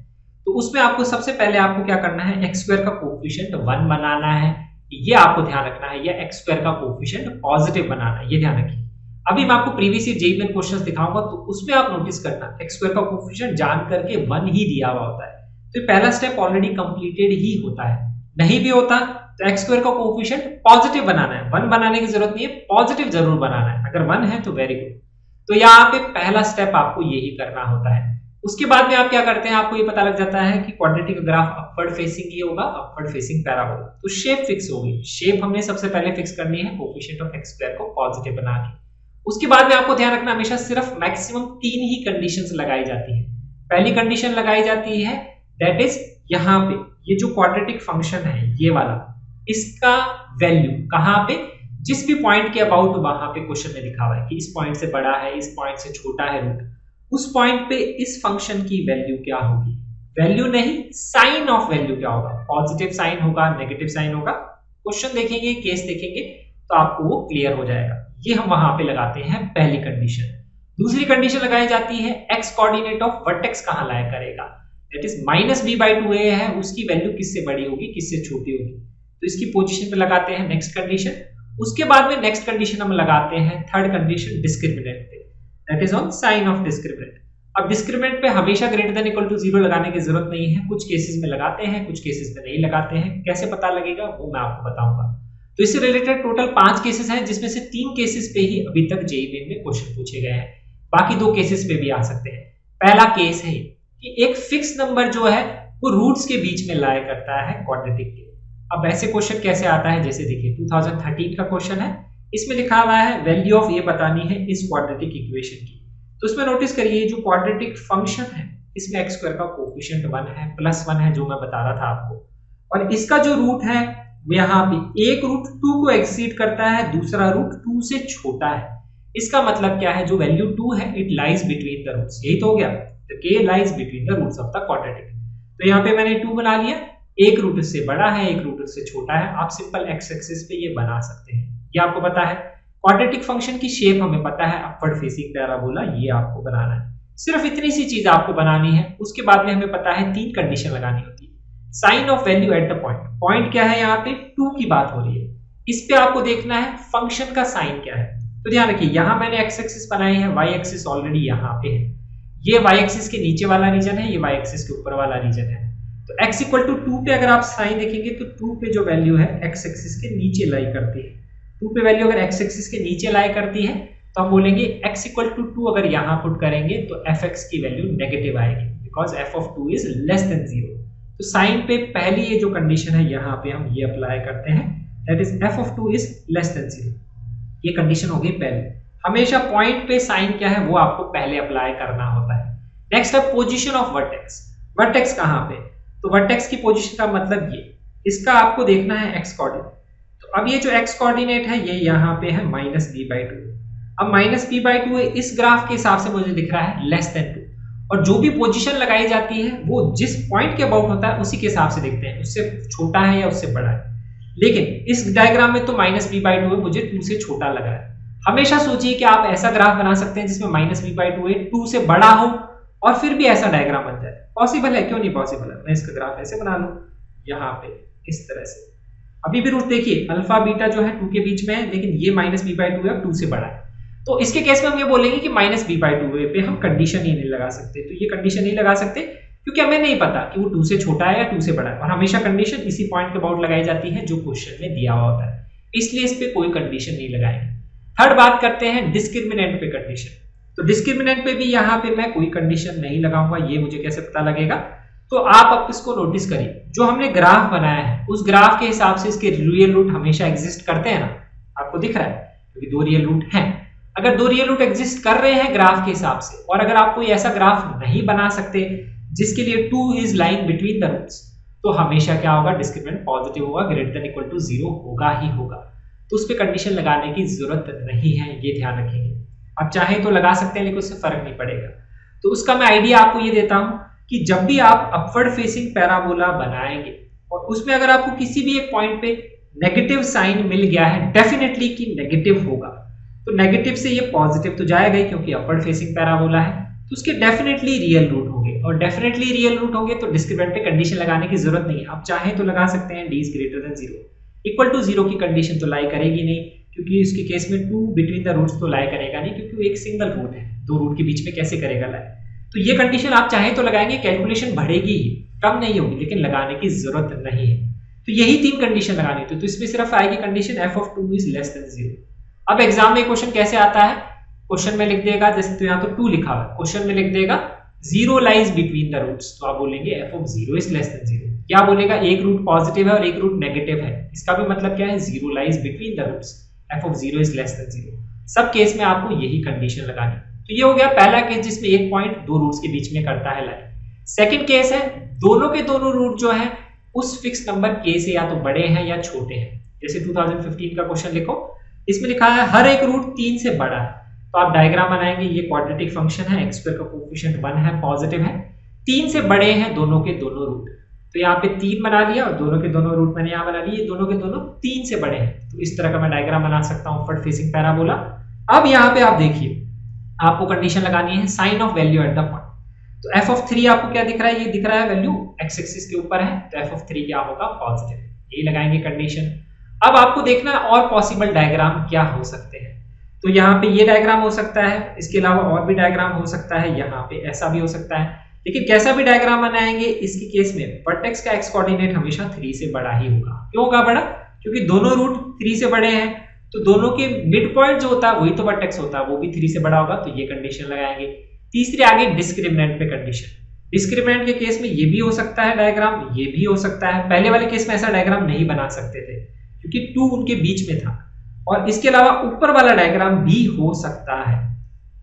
तो उसमें आपको सबसे पहले आपको क्या करना है, एक्स स्क्वायर का कोएफिशिएंट 1 बनाना है, ये आपको ध्यान रखना है, या एक्स स्क्वायर का कोएफिशिएंट पॉजिटिव बनाना है, ये ध्यान रखिए। अभी मैं आपको previous year JEE main questions दिखाऊंगा तो उसमें आप नोटिस करना एक्स स्क्वायर का कोएफिशिएंट जान करके 1 ही दिया हुआ होता है, तो ये पहला स्टेप ऑलरेडी कंप्लीटेड ही होता है। नहीं भी होता तो एक्स स्क्वायर का कोएफिशिएंट पॉजिटिव बनाना है, 1 बनाने की जरूरत नहीं है, पॉजिटिव जरूर बनाना है। अगर 1 है तो वेरी गुड। तो यहाँ पे पहला स्टेप आपको यही करना होता है। उसके बाद में आप क्या करते हैं, आपको ये पता लग जाता है कि क्वाड्रेटिक ग्राफ अपवर्ड फेसिंग ही होगा, अपवर्ड फेसिंग पैराबोला, तो शेप फिक्स होगी। शेप हमने सबसे पहले फिक्स करनी है कोएफिशिएंट ऑफ एक्स स्क्वायर को पॉजिटिव बना के। उसके बाद में आपको ध्यान रखना हमेशा सिर्फ मैक्सिमम 3 ही कंडीशंस लगाई जाती है। पहली कंडीशन लगाई जाती है दैट इज यहाँ पे ये जो क्वाड्रेटिक फंक्शन है ये वाला, इसका वैल्यू कहां पे, जिस भी पॉइंट के अबाउट वहां पे क्वेश्चन में लिखा हुआ है कि इस पॉइंट से बड़ा है, इस पॉइंट से छोटा है रूट, उस पॉइंट पे इस फंक्शन की वैल्यू क्या होगी, वैल्यू नहीं साइन ऑफ वैल्यू क्या होगा, पॉजिटिव साइन होगा, नेगेटिव साइन होगा। क्वेश्चन देखेंगे, केस देखेंगे तो आपको वो क्लियर हो जाएगा। ये हम वहां पे लगाते हैं पहली कंडीशन। दूसरी कंडीशन लगाई जाती है एक्स कोऑर्डिनेट ऑफ वर्टेक्स कहां लाया करेगा, दैट इज -b/2a है, उसकी वैल्यू किससे बड़ी होगी, किससे छोटी होगी, तो इसकी पोजीशन पे लगाते हैं नेक्स्ट कंडीशन। उसके बाद में नेक्स्ट कंडीशन हम लगाते हैं थर्ड कंडीशन डिस्क्रिमिनेंट पे, that is on sign of discriminant. अब डिस्क्रिमिनेंट पे हमेशा ग्रेटर देन इक्वल टू 0 लगाने की जरूरत नहीं है, कुछ केसेस में लगाते हैं, कुछ केसेस में नहीं लगाते हैं। कैसे पता लगेगा वो मैं आपको बताऊंगा। तो इससे रिलेटेड टोटल 5 केसेस हैं, जिसमें से 3 केसेस पे ही अभी तक जेईई मेन में क्वेश्चन पूछे गए हैं, बाकी 2 केसेस पे भी आ सकते हैं। पहला केस है कि एक फिक्स नंबर जो है वो रूट्स के बीच में लाया करता है क्वाड्रेटिक के। अब ऐसे क्वेश्चन कैसे आता है, जैसे देखिए 2013 का क्वेश्चन है, इसमें लिखा हुआ है वैल्यू ऑफ ए बतानी है इस क्वाड्रेटिक इक्वेशन की। तो इसमें नोटिस करिए जो क्वाड्रेटिक फंक्शन है इसमें एक्स स्क्वायर का कोएफिशिएंट 1 है, +1 है, जो मैं बता रहा था आपको, और इसका जो रूट है वो यहाँ पे एक रूट 2 को एक्सीड करता है, दूसरा रूट 2 से छोटा है। इसका मतलब क्या है, जो वैल्यू 2 है it lies between the roots, यही तो हो गया, तो k lies between the roots of the quadratic. तो यहाँ पे मैंने 2 बना लिया, एक रूट इससे बड़ा है, एक रूट इससे छोटा है। आप सिंपल एक्स एक्सिस पे ये बना सकते हैं, ये आपको पता है। क्वाड्रेटिक फंक्शन की शेप हमें पता है, अपवर्ड फेसिंग पैराबोला, ये आपको बनाना है। सिर्फ इतनी सी चीज आपको बनानी है। उसके बाद में हमें पता है 3 कंडीशन लगानी होती है। Sign of value at the point, point क्या है, यहाँ पे 2 की बात हो रही है, इस पे आपको देखना है फंक्शन का साइन क्या है। तो ध्यान रखिए यहाँ मैंने एक्स एक्सिस बनाई है, वाई एक्सिस ऑलरेडी यहाँ पे है, ये वाई एक्सिस के नीचे वाला रीजन है, ये वाई एक्सिस के ऊपर वाला रीजन है। तो x इक्वल टू 2 पे अगर आप साइन देखेंगे तो 2 पे जो वैल्यू है x एक्सिस के नीचे लाई करती है। 2 पे वैल्यू अगर x एक्सिस के नीचे लाई करती है तो हम बोलेंगे x इक्वल टू 2 अगर यहाँ पुट करेंगे तो fx की वैल्यू नेगेटिव आएगी, because f of 2 is less than 0। तो साइन पे पहली ये जो कंडीशन है यहाँ पे हम ये अप्लाई करते हैं, that is f of 2 is less than 0। ये कंडीशन हो गई पहले। हमेशा पॉइंट पे साइन क्या है वो आपको पहले अप्लाई करना होता है। नेक्स्ट है पोजीशन ऑफ वर्टेक्स। वर्टेक्स कहाँ पे, तो वर्टेक्स की पोजीशन का मतलब ये, इसका आपको देखना है x कोऑर्डिनेट। तो अब ये जो x कोऑर्डिनेट है ये यहाँ पे है -b/2। अब -b/2 है, इस ग्राफ के हिसाब से मुझे दिख रहा है लेस देन 2, और जो भी पोजीशन लगाई जाती है वो जिस पॉइंट के अबाउट होता है उसी के हिसाब से देखते हैं, उससे छोटा है या उससे बड़ा है। लेकिन इस डायग्राम में तो -b/2 है, मुझे 2 से छोटा लग रहा है। हमेशा सोचिए कि आप ऐसा ग्राफ बना सकते हैं जिसमें -b/2 है, 2 से बड़ा हो और फिर भी ऐसा डायग्राम बन जाए। पॉसिबल है, क्यों नहीं पॉसिबल है। मैं इसका ग्राफ ऐसे बना लूं, यहाँ पे इस तरह से। अभी भी रूट देखिए, अल्फा बीटा जो है 2 के बीच में है, लेकिन ये -b/2 है, 2 से बड़ा है। तो इसके केस में हम ये बोलेंगे कि माइनस बी बाई टू पे हम कंडीशन ही नहीं लगा सकते। तो ये कंडीशन नहीं लगा सकते क्योंकि हमें नहीं पता कि वो 2 से छोटा है या 2 से बड़ा है, और हमेशा कंडीशन इसी पॉइंट के अबाउट लगाई जाती है जो क्वेश्चन में दिया हुआ होता है, इसलिए इस पे कोई कंडीशन नहीं लगाएंगे। थर्ड बात करते हैं डिस्क्रिमिनेंट पे कंडीशन। तो डिस्क्रिमिनेंट पे भी यहाँ पे मैं कोई कंडीशन नहीं लगाऊंगा। ये मुझे कैसे पता लगेगा? तो आप अब इसको नोटिस करिए, जो हमने ग्राफ बनाया है उस ग्राफ के हिसाब से इसके रियल रूट हमेशा एग्जिस्ट करते हैं ना, आपको दिख रहा है क्योंकि 2 रियल रूट हैं। अगर 2 रियल रूट एग्जिस्ट कर रहे हैं ग्राफ के हिसाब से, और अगर आप कोई ऐसा ग्राफ नहीं बना सकते जिसके लिए 2 is line between the roots, तो हमेशा क्या होगा? डिस्क्रिमिनेंट पॉजिटिव होगा, ग्रेटर देन इक्वल टू 0 होगा ही होगा। तो उस पे कंडीशन लगाने की जरूरत नहीं है, ये ध्यान रखेंगे। आप चाहें तो लगा सकते हैं लेकिन उससे फर्क नहीं पड़ेगा। तो उसका मैं आइडिया आपको ये देता हूं कि जब भी आप अपवर्ड फेसिंग पैराबोला बनाएंगे और उसमें अगर आपको किसी भी एक पॉइंट पे नेगेटिव साइन मिल गया है, डेफिनेटली कि नेगेटिव होगा, तो नेगेटिव से ये पॉजिटिव तो जाएगा ही क्योंकि अपवर्ड फेसिंग पैराबोला है, तो उसके डेफिनेटली रियल रूट होंगे, और डेफिनेटली रियल रूट होंगे तो डिस्क्रिमिनेंट पे कंडीशन लगाने की जरूरत नहीं है। आप चाहें तो लगा सकते हैं D is greater than 0, equal to 0 की कंडीशन तो लाई करेगी नहीं क्योंकि इसके केस में 2 बिटवीन द रूट्स तो लाई करेगा नहीं, क्योंकि वो एक सिंगल रूट है, 2 रूट के बीच में कैसे करेगा लाई। तो ये कंडीशन आप चाहें तो लगाएंगे, कैलकुलेशन बढ़ेगी ही, कम नहीं होगी, लेकिन लगाने की जरूरत नहीं है। तो यही 3 कंडीशन लगानी थी। तो इसमें सिर्फ आएगी condition f of 2 is less than 0। अब एग्जाम में क्वेश्चन कैसे आता है? क्वेश्चन में लिख देगा, जैसे तो यहाँ तो 2 लिखा हुआ है, क्वेश्चन में लिख देगा 0 लाइज बिटवीन द रूट्स, तो आप बोलेंगे f of 0 is less than 0। क्या बोलेगा? एक रूट पॉजिटिव है और एक रूट नेगेटिव है, इसका भी मतलब क्या है? 0 lies between the roots, f of 0 is less than 0। सब केस में आपको यही कंडीशन लगानी। तो ये हो गया पहला केस जिसमें एक पॉइंट 2 रूट्स के बीच में करता है लाइन। सेकंड केस है दोनों के दोनों रूट जो है उस फिक्स नंबर k से या तो बड़े हैं या छोटे हैं। जैसे 2015 का क्वेश्चन लिखो, इसमें लिखा है हर एक रूट 3 से बड़ा है, तो आप डायग्राम बनाएंगे, ये क्वाड्रेटिक फंक्शन है, x स्क्वायर का कोएफिशिएंट 1 है, पॉजिटिव है, 3 से बड़े हैं दोनों के दोनों रूट, तो यहाँ पे 3 बना लिया और दोनों के दोनों रूट मैंने यहाँ बना लिए, दोनों के दोनों 3 से बड़े हैं, तो इस तरह का मैं डायग्राम बना सकता हूँ अपवर्ड फेसिंग पैराबोला। अब यहाँ पे आप देखिए, आपको कंडीशन लगानी है sign of value at the point. तो f of 3 आपको क्या दिख रहा है? ये दिख रहा है वैल्यू x एक्सिस के ऊपर है, तो f of 3 क्या होगा? पॉजिटिव। यही लगाएंगे कंडीशन। अब आपको देखना और पॉसिबल डायग्राम क्या हो सकते हैं। तो यहाँ पे ये डायग्राम हो सकता है, इसके अलावा और भी डायग्राम हो सकता है, यहाँ पे ऐसा भी हो सकता है, लेकिन कैसा भी डायग्राम बनाएंगे इसके केस में वर्टेक्स का x कोऑर्डिनेट हमेशा 3 से बड़ा ही होगा। क्यों होगा बड़ा? क्योंकि दोनों रूट 3 से बड़े हैं, तो दोनों के मिड पॉइंट जो होता है वही तो वर्टेक्स होता है, वो भी 3 से बड़ा होगा, तो ये कंडीशन लगाएंगे। तीसरी आगे डिस्क्रिमिनेंट पे कंडीशन। डिस्क्रिमिनेंट के केस में ये भी हो सकता है डायग्राम, ये भी हो सकता है। पहले वाले केस में ऐसा डायग्राम नहीं बना सकते थे क्योंकि 2 उनके बीच में था, और इसके अलावा ऊपर वाला डायग्राम भी हो सकता है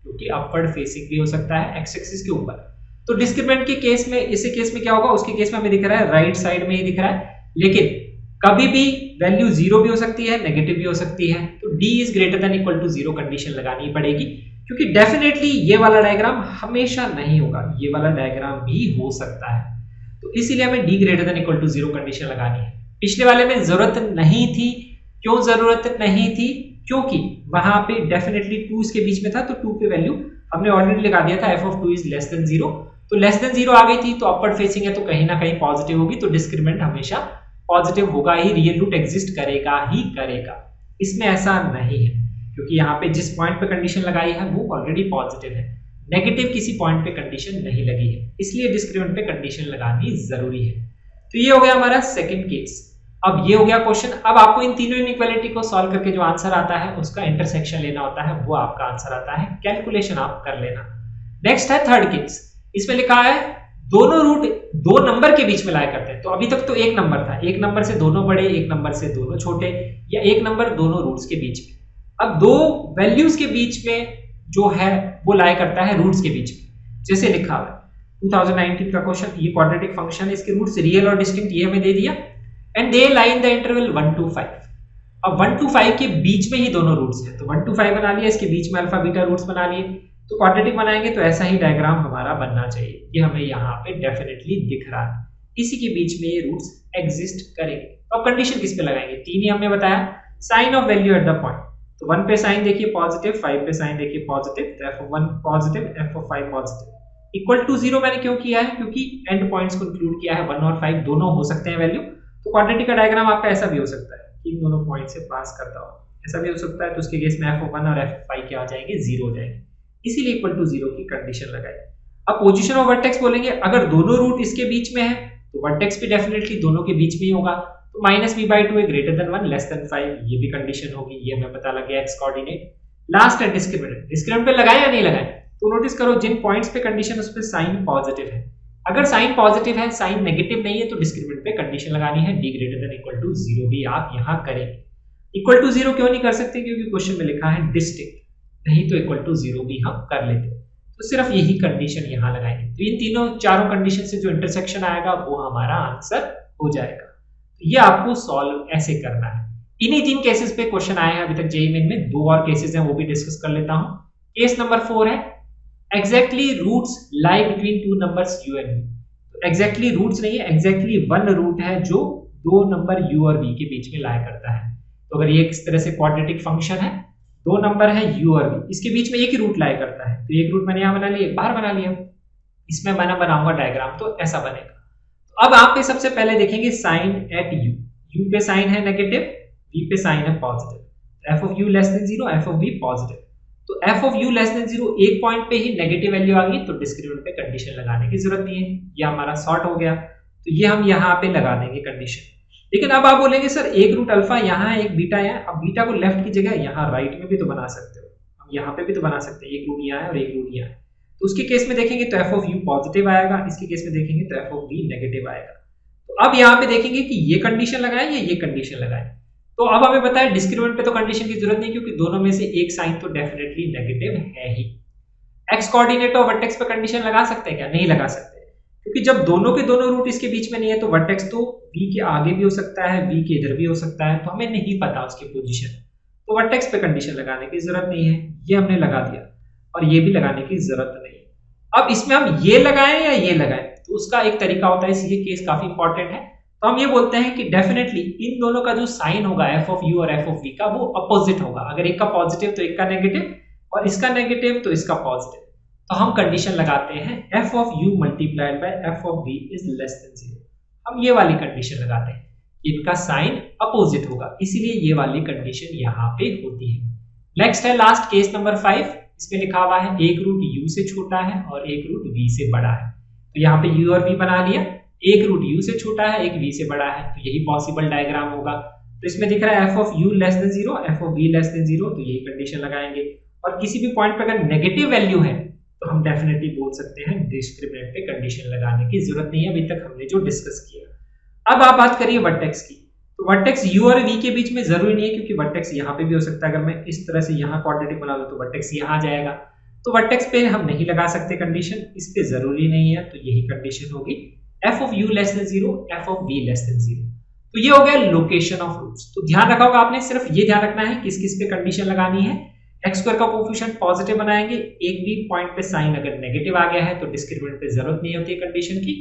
क्योंकि अपवर्ड फेसिंग भी हो सकता है x एक्सिस के ऊपर। तो डिस्क्रिमिनेंट के केस में, इसी केस में क्या होगा? उसके केस में हमें दिख रहा है राइट साइड में ही दिख रहा है, लेकिन कभी भी वैल्यू 0 भी हो सकती है, नेगेटिव भी हो सकती है, तो d is greater than equal to 0 condition लगानी पड़ेगी, क्योंकि डेफिनेटली ये वाला डायग्राम हमेशा नहीं होगा, ये वाला डायग्राम भी हो सकता है, तो इसीलिए हमें d greater than equal to 0 condition लगानी है। पिछले वाले में जरूरत नहीं थी। क्यों जरूरत नहीं थी? क्योंकि वहां पे डेफिनेटली 2 इसके बीच में था, तो 2 पे वैल्यू हमने ऑलरेडी लगा दिया था, f of 2 is less than 0, तो लेस देन 0 आ गई थी, तो अपवर्ड फेसिंग है तो कहीं ना कहीं पॉजिटिव होगी, तो डिस्क्रिमिनेंट हमेशा पॉजिटिव होगा ही, रियल रूट एग्जिस्ट करेगा ही करेगा। इसमें ऐसा नहीं है क्योंकि यहाँ पे जिस पॉइंट पे कंडीशन लगाई है वो ऑलरेडी पॉजिटिव है, नेगेटिव किसी पॉइंट पे कंडीशन नहीं लगी है, इसलिए डिस्क्रिमिनेंट पे कंडीशन लगानी जरूरी है। तो ये हो गया हमारा सेकंड केस। अब ये हो गया क्वेश्चन। अब आपको इन तीनों इनइक्वालिटी को सॉल्व करके जो आंसर आता है उसका इंटरसेक्शन लेना होता है, वो आपका आंसर आता है, कैलकुलेशन आप कर लेना। नेक्स्ट है थर्ड केस। इसमें लिखा है दोनों रूट 2 नंबर के बीच में लाया करते हैं। तो अभी तक तो एक नंबर था, एक नंबर से दोनों बड़े, एक नंबर से दोनों छोटे, या एक नंबर दोनों रूट्स के बीच में। अब 2 वैल्यूज के बीच में जो है वो लाया करता है रूट्स के बीच में। जैसे लिखा हुआ है 2019 का क्वेश्चन, ये क्वाड्रेटिक फंक्शन है, इसके रूट्स रियल और डिस्टिंक्ट ये हमें दे दिया, and they lie in the interval 1 to 5। अब 1 to 5 के बीच में ही दोनों रूट्स हैं, तो 1 to 5 बना लिया, इसके बीच में अल्फा बीटा रूट्स बना लिए, तो क्वाड्रेटिक बनाएंगे तो ऐसा ही डायग्राम हमारा बनना चाहिए। ये हमें यहाँ पे डेफिनेटली दिख रहा है, इसी के बीच में ये रूट्स एग्जिस्ट करेंगे। तो अब कंडीशन किस पे लगाएंगे? 3 ही हमने बताया, sign of value at the point. तो 1 पे साइन देखिए पॉजिटिव, 5 पे साइन देखिए पॉजिटिव, तो f(1) positive, f(5) positive. Equal to 0 मैंने क्यों किया है? क्योंकि एंड पॉइंट्स को इंक्लूड किया है, 1 और 5 दोनों हो सकते हैं वैल्यू। तो क्वाड्रेटिक का डायग्राम आपका ऐसा भी हो सकता है कि इन दोनों पॉइंट से पास करता हो। ऐसा भी हो सकता है, तो उसके केस में f(1) और f(5) क्या आ जाएंगे, 0 हो जाएंगे, इसीलिए इक्वल टू 0 की कंडीशन लगाई। अब पोजीशन ऑफ वर्टेक्स बोलेंगे, अगर दोनों रूट इसके बीच में है तो वर्टेक्स भी डेफिनेटली दोनों के बीच में ही होगा, तो -b/2 है ग्रेटर देन 1 लेस देन 5, ये भी कंडीशन होगी, ये हमें पता लग गया एक्स कोऑर्डिनेट। लास्ट है डिस्क्रिमिनेंट। डिस्क्रिमिनेंट पे लगाए या नहीं लगाए, तो नोटिस करो जिन पॉइंट्स पे कंडीशन उस पे साइन पॉजिटिव है, अगर साइन पॉजिटिव है साइन नेगेटिव नहीं है तो डिस्क्रिमिनेंट पे कंडीशन लगानी है, d greater than equal to 0 भी आप यहां करेंगे। इक्वल टू 0 क्यों नहीं कर सकते, क्योंकि क्वेश्चन में लिखा है डिस्टिंक्ट, नहीं तो इक्वल टू 0 भी हम कर लेते, तो सिर्फ यही कंडीशन यहां लगाएंगे, तो इन तीनों चारों कंडीशन से जो इंटरसेक्शन आएगा वो हमारा आंसर हो जाएगा। तो ये आपको सॉल्व ऐसे करना है। इन्हीं 3 केसेस पे क्वेश्चन आए हैं अभी तक जेईई मेन में, 2 और केसेस हैं वो भी डिस्कस कर लेता हूं। केस नंबर 4 है exactly roots lie between two numbers u and v। तो exactly roots नहीं है, exactly one root है जो दो नंबर u और v के बीच में लाई करता है। तो अगर ये इस तरह से क्वाड्रेटिक फंक्शन है, दो नंबर है u और v, इसके बीच में एक ही रूट लाई करता है, तो एक रूट मैंने यहां बना लिया, एक बाहर बना लिया, इसमें मैं बनाऊंगा डायग्राम तो ऐसा बनेगा। तो अब आप पे सबसे पहले देखेंगे साइन एट u पे साइन है नेगेटिव, v पे साइन है positive, f of u less than 0, f of v positive, तो f of u less than 0 एक पॉइंट पे ही नेगेटिव वैल्यू आ गई, तो डिस्क्रिमिनेंट पे कंडीशन लगाने की जरूरत नहीं है, ये हमारा सॉर्ट हो गया, तो ये हम यहाँ पे लगा देंगे कंडीशन। लेकिन अब आप बोलेंगे सर एक रूट अल्फा यहाँ है एक बीटा है, अब बीटा को लेफ्ट की जगह यहाँ राइट में भी तो बना सकते हो, हम यहाँ पे भी तो बना सकते हैं, एक रूट यहाँ है और एक रूट यहाँ है, तो उसके केस में देखेंगे तो f of u पॉजिटिव आएगा, इसके केस में देखेंगे तो f of v नेगेटिव आएगा। तो अब यहाँ पे देखेंगे कि ये कंडीशन लगाए या ये कंडीशन लगाए, तो अब हमें पता है डिस्क्रिमिनेंट पे तो कंडीशन की जरूरत नहीं, क्योंकि दोनों में से एक साइन तो डेफिनेटली नेगेटिव है ही। एक्स कोऑर्डिनेट और वर्टेक्स पे कंडीशन लगा सकते हैं क्या, नहीं लगा सकते, क्योंकि जब दोनों के दोनों रूट इसके बीच में नहीं है तो वर्टेक्स तो v के आगे भी हो सकता है, v के इधर भी हो सकता है, तो हमें नहीं पता उसकी पोजीशन, तो वर्टेक्स पे कंडीशन लगाने की जरूरत नहीं है, ये हमने लगा दिया, और ये भी लगाने की जरूरत नहीं है। अब इसमें हम ये लगाएं या ये लगाएं, तो उसका एक तरीका होता है, ये केस काफी इंपॉर्टेंट है, तो हम ये बोलते हैं कि डेफिनेटली इन दोनों का जो साइन होगा f of u और f of v का वो अपोजिट होगा, अगर एक का पॉजिटिव तो एक का नेगेटिव, और इसका नेगेटिव तो इसका पॉजिटिव, तो हम कंडीशन लगाते हैं f of u multiplied by f of v is less than 0, हम ये वाली कंडीशन लगाते हैं, इनका साइन अपोजिट होगा, इसीलिए ये वाली कंडीशन यहाँ पे होती है। नेक्स्ट है लास्ट केस नंबर 5, इसमें लिखा हुआ है एक रूट u से छोटा है और एक रूट v से बड़ा है, तो यहाँ पे u और v बना लिया, एक रूट u से छोटा है एक v से बड़ा है, तो यही पॉसिबल डायग्राम होगा। तो इसमें दिख रहा है f of u less than 0, f of v less than 0, तो यही कंडीशन लगाएंगे, और किसी भी पॉइंट पे अगर नेगेटिव वैल्यू है तो हम डेफिनेटली बोल सकते हैं डिस्क्रिमिनेंट पे कंडीशन लगाने की जरूरत नहीं है, अभी तक हमने जो डिस्कस किया। अब आप बात करिए वर्टेक्स की, तो वर्टेक्स u और v के बीच में जरूरी नहीं है, क्योंकि वर्टेक्स यहाँ पे भी हो सकता है, अगर मैं इस तरह से यहाँ क्वाड्रेटिक बना दूं तो वर्टेक्स यहाँ आ जाएगा, तो वर्टेक्स पे हम नहीं लगा सकते कंडीशन, इस पे जरूरी नहीं है, तो यही कंडीशन होगी f of u less than 0, f of v less than 0। तो ये हो गया लोकेशन ऑफ रूट्स। तो ध्यान रखा होगा आपने, सिर्फ ये ध्यान रखना है किस किस पे कंडीशन लगानी है। x स्क्वायर का कोएफिशिएंट पॉजिटिव बनाएंगे, एक भी पॉइंट पे साइन अगर नेगेटिव आ गया है तो डिस्क्रिमिनेंट पे जरूरत नहीं होती कंडीशन की।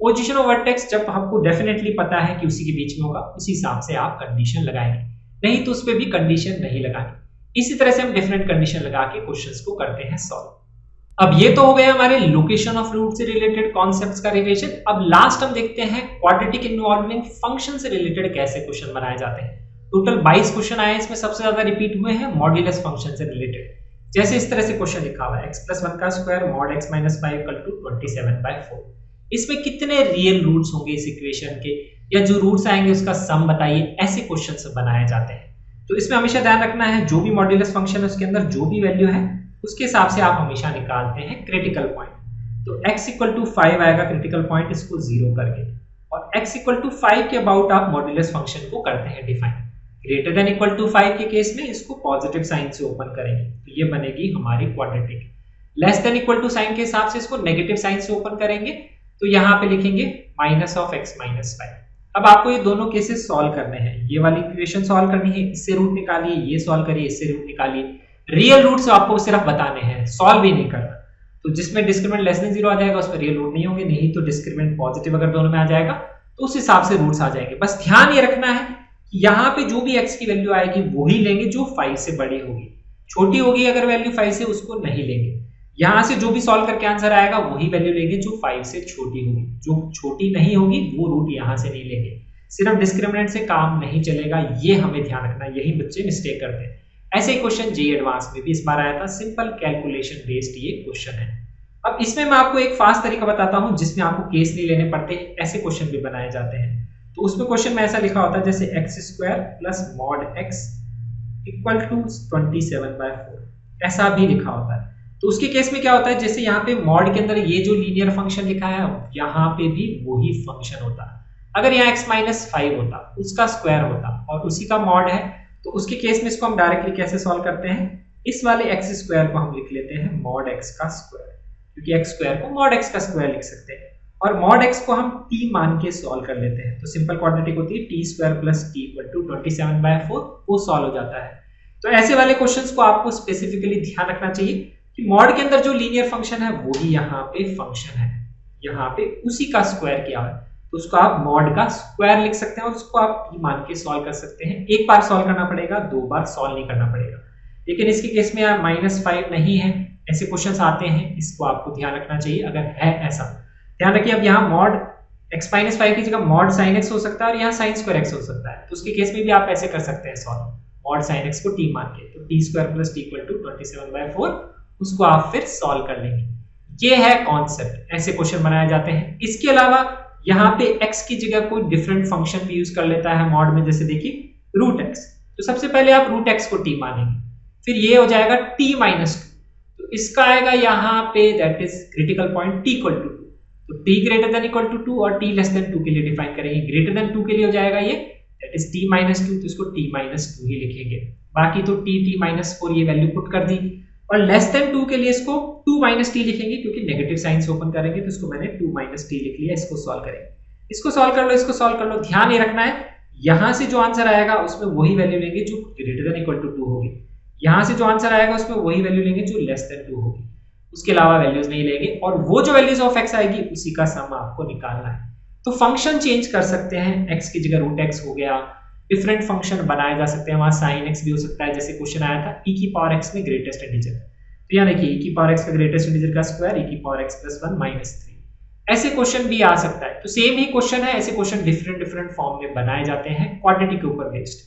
पोजीशन ऑफ वर्टेक्स जब आपको डेफिनेटली पता है कि उसी के बीच में होगा, उसी हिसाब से आप कंडीशन लगाएंगे, नहीं तो उस पे भी कंडीशन नहीं लगानी। इसी तरह से हम डिफरेंट कंडीशन लगा के क्वेश्चंस को करते हैं सॉल्व। अब ये तो हो गया हमारे लोकेशन ऑफ रूट से रिलेटेड कॉन्सेप्ट्स का रिवीजन। अब लास्ट हम देखते हैं क्वाड्रेटिक इन्वॉल्विंग फंक्शन से रिलेटेड कैसे क्वेश्चन बनाए जाते हैं। टोटल 22 क्वेश्चन आए, इसमें सबसे ज्यादा रिपीट हुए हैं मॉड्यूलस फंक्शन से रिलेटेड। जैसे इस तरह से क्वेश्चन लिखा हुआ है x+1 का स्क्वायर mod x - 5 = 27/4। इसमें कितने रियल रूट्स होंगे इस इक्वेशन के, या जो रूट्स आएंगे उसका सम बताइए, ऐसे क्वेश्चंस बनाए जाते हैं। तो इसमें हमेशा ध्यान रखना है जो भी मॉड्यूलस फंक्शन है उसके अंदर जो भी वैल्यू है उसके हिसाब से आप हमेशा निकालते हैं क्रिटिकल पॉइंट। तो x = 5 आएगा क्रिटिकल पॉइंट, इसको 0 करके, और x = 5 के अबाउट आप मॉड्यूलस फंक्शन को करते हैं define. Greater than equal to 5 के केस में इसको पॉजिटिव साइन से ओपन करेंगे, तो ये बनेगी हमारी quadratic. Less than equal to sign के हिसाब से इसको नेगेटिव साइन से ओपन करेंगे, तो यहाँ पे लिखेंगे -(x - 5). अब आपको ये दोनों केसेस सॉल्व करने हैं, ये वाली इक्वेशन सॉल्व करनी है, इससे रूट निकालिए, ये सॉल्व करिए, इससे रूट निकालिए। रियल रूट्स आपको सिर्फ बताने हैं, सॉल्व भी नहीं करना। तो जिसमें डिस्क्रिमिनेंट लेस देन 0 आ जाएगा उस पर रियल रूट नहीं होंगे, नहीं तो डिस्क्रिमिनेंट पॉजिटिव अगर दोनों में आ जाएगा तो उस हिसाब से रूट्स आ जाएंगे। बस ध्यान ये रखना है कि यहाँ पे जो भी x की वैल्यू आएगी वही लेंगे जो 5 से बड़ी होगी, छोटी होगी अगर वैल्यू 5 से उसको नहीं लेंगे। यहाँ से जो भी सॉल्व करके आंसर आएगा वही वैल्यू लेंगे जो 5 से छोटी होगी, जो छोटी नहीं होगी वो रूट यहाँ से नहीं लेंगे। सिर्फ डिस्क्रिमिनेंट से काम नहीं चलेगा, ये हमें ध्यान रखना, यही बच्चे मिस्टेक करते हैं। ऐसे ही क्वेश्चन जेईई एडवांस में भी इस बार आया था, सिंपल कैलकुलेशन बेस्ड ये क्वेश्चन है। अब इसमें मैं आपको एक फास्ट तरीका बताता हूं जिसमें आपको केस नहीं लेने पड़ते, ऐसे क्वेश्चन भी बनाए जाते हैं। तो उसमें क्वेश्चन में ऐसा लिखा होता है जैसे x² plus mod x equal to 27/4, ऐसा भी लिखा होता है। तो उसके केस में क्या होता है, जैसे यहाँ पे मॉड के अंदर ये जो लीनियर फंक्शन लिखा है यहाँ पे भी वही फंक्शन होता। अगर यहाँ x-5 होता, उसका स्क्वायर होता और उसी का मॉड है, तो उसके केस में इसको हम डायरेक्टली कैसे सॉल्व करते हैं, इस वाले x² को हम लिख लेते हैं मॉड x का स्क्वायर, क्योंकि x² को मॉड x का स्क्वायर लिख सकते हैं, और मॉड x को हम t मान के सॉल्व कर लेते हैं। तो सिंपल क्वाड्रेटिक होती है t² plus t equal to 27/4, वो सॉल्व हो जाता है। तो ऐसे वाले क्वेश्चंस को आपको स्पेसिफिकली ध्यान रखना चाहिए कि मॉड के अंदर जो लीनियर फंक्शन है वो ही यहाँ पे फंक्शन है, यहाँ पे उसी का स्क्वायर किया है, तो उसको आप मॉड का स्क्वायर लिख सकते हैं और उसको आप t मान के सॉल्व कर सकते हैं। एक बार सॉल्व करना पड़ेगा, दो बार सॉल्व नहीं करना पड़ेगा। लेकिन इसके केस में यहाँ -5 नहीं है, ऐसे क्वेश्चंस आते हैं, इसको आपको ध्यान रखना चाहिए। अगर है ऐसा ध्यान रखिए, अब यहाँ मॉड x-5 की जगह मॉड sin x हो सकता है और यहाँ sin स्क्वायर x हो सकता है, तो उसके केस में भी आप ऐसे कर सकते हैं सॉल्व, मॉड sin x को t मान के, तो t² plus t equal to 27/4, उसको आप फिर सॉल्व कर लेंगे। ये है कॉन्सेप्ट, ऐसे क्वेश्चन बनाए जाते हैं। इसके अलावा यहाँ पे x की जगह कोई डिफरेंट फंक्शन भी यूज कर लेता है मॉड में, जैसे देखिए √x, तो सबसे पहले आप √x को t मानेंगे, फिर ये हो जाएगा t-2, तो इसका आएगा यहाँ पे that is critical point t equal to 2, तो t greater than equal to 2 और t लेस देन 2 के लिए डिफाइन करेंगे। ग्रेटर देन 2 के लिए हो जाएगा ये दैट इज t-2, तो इसको t-2 ही लिखेंगे, बाकी तो t-4 ये वैल्यू पुट कर दी, और लेस देन 2 के लिए इसको 2-t लिखेंगे, क्योंकि नेगेटिव साइन से ओपन करेंगे, तो इसको मैंने 2-t लिख लिया। इसको सॉल्व करेंगे, इसको सॉल्व कर लो, इसको सॉल्व कर लो। ध्यान ये रखना है, यहां से जो आंसर आएगा उसमें वही वैल्यू लेंगे जो ग्रेटर देन इक्वल टू 2 होगी, यहां से जो आंसर आएगा उसमें वही वैल्यू लेंगे जो लेस देन 2 होगी, उसके अलावा वैल्यूज नहीं लेंगे, और वो जो वैल्यूज ऑफ x आएगी उसी का सम आपको निकालना है। तो फंक्शन चेंज कर सकते हैं, x की जगह √x हो गया, डिफरेंट फंक्शन बनाए जा सकते हैं, वहां sin x भी हो सकता है, जैसे क्वेश्चन आया था e⁻x में ग्रेटेस्ट इंटीजर, तो यहाँ देखिए e⁻x का ग्रेटेस्ट इंटीजर का स्क्वायर e⁻x + 1 - 3, ऐसे क्वेश्चन भी आ सकता है। तो सेम ही क्वेश्चन है, ऐसे क्वेश्चन डिफरेंट फॉर्म में बनाए जाते हैं क्वाड्रेटिक के ऊपर बेस्ड।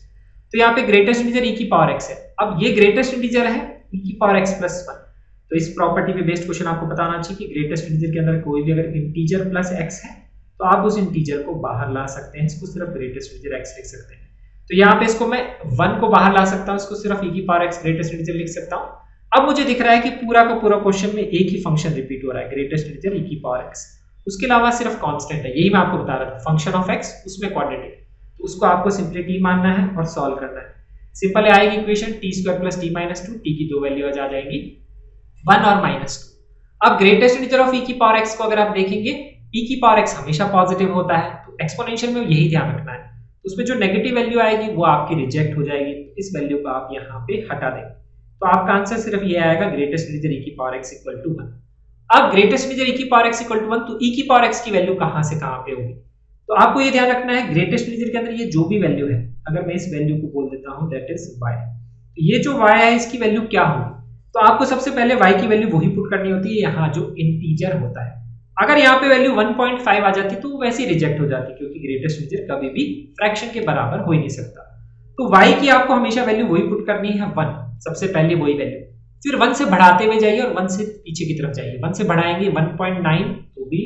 तो यहाँ पे ग्रेटेस्ट इंटीजर e⁻x है, अब ये ग्रेटेस्ट इंटीजर है e⁻x + 1, तो इस प्रॉपर्टी पे बेस्ड क्वेश्चन आपको पता होना चाहिए कि ग्रेटेस्ट इंटीजर के अंदर कोई भी अगर इंटीजर प्लस x है तो आप उस इंटीजर को बाहर ला सकते हैं, इसको सिर्फ ग्रेटेस्ट इंटीजर x लिख सकते हैं। तो यहाँ पे इसको मैं 1 को बाहर ला सकता हूँ, इसको सिर्फ e⁻x ग्रेटेस्ट इंटीजर लिख सकता हूँ। अब मुझे दिख रहा है कि पूरा का पूरा क्वेश्चन में एक ही फंक्शन रिपीट हो रहा है, ग्रेटेस्ट इंटीजर e⁻x, उसके अलावा सिर्फ कांस्टेंट है, यही मैं आपको बता रहा था, फंक्शन ऑफ x उसमें क्वाड्रेटिक, तो उसको आपको सिंपली t मानना है और सॉल्व करना है। सिंपल आएगी इक्वेशन t² + t-2, t की दो वैल्यू आ जाएंगी 1 और -2। अब ग्रेटेस्ट इंटीजर ऑफ e⁻x को अगर आप देखेंगे, e⁻x हमेशा पॉजिटिव होता है, तो एक्सपोनेंशियल में यही ध्यान रखना है, तो उसमें जो नेगेटिव वैल्यू आएगी वो आपकी रिजेक्ट हो जाएगी, तो इस वैल्यू को आप यहाँ पे हटा देंगे, तो आपका आंसर सिर्फ ये आएगा ग्रेटेस्ट इंटीजर e⁻x = 1। अब ग्रेटेस्ट इंटीजर e⁻x = 1, तो e⁻x की वैल्यू कहां से कहां पे होगी, तो आपको ये ध्यान रखना है ग्रेटेस्ट इंटीजर के अंदर ये जो भी वैल्यू है, अगर मैं इस वैल्यू को बोल देता हूं दैट इज y, तो ये जो y है इसकी वैल्यू क्या होगी, तो आपको सबसे पहले y की वैल्यू वही पुट करनी होती है यहाँ जो इंटीजर होता है। अगर यहाँ पे वैल्यू 1.5 आ जाती तो वैसे ही रिजेक्ट हो जाती, क्योंकि ग्रेटेस्ट इंटीजर कभी भी फ्रैक्शन के बराबर हो ही नहीं सकता। तो y की आपको हमेशा वैल्यू वही पुट करनी है 1, सबसे पहले वही वैल्यू, फिर 1 से बढ़ाते हुए जाइए और 1 से पीछे की तरफ जाइए, 1 से बढ़ाएंगे 1.9 तो भी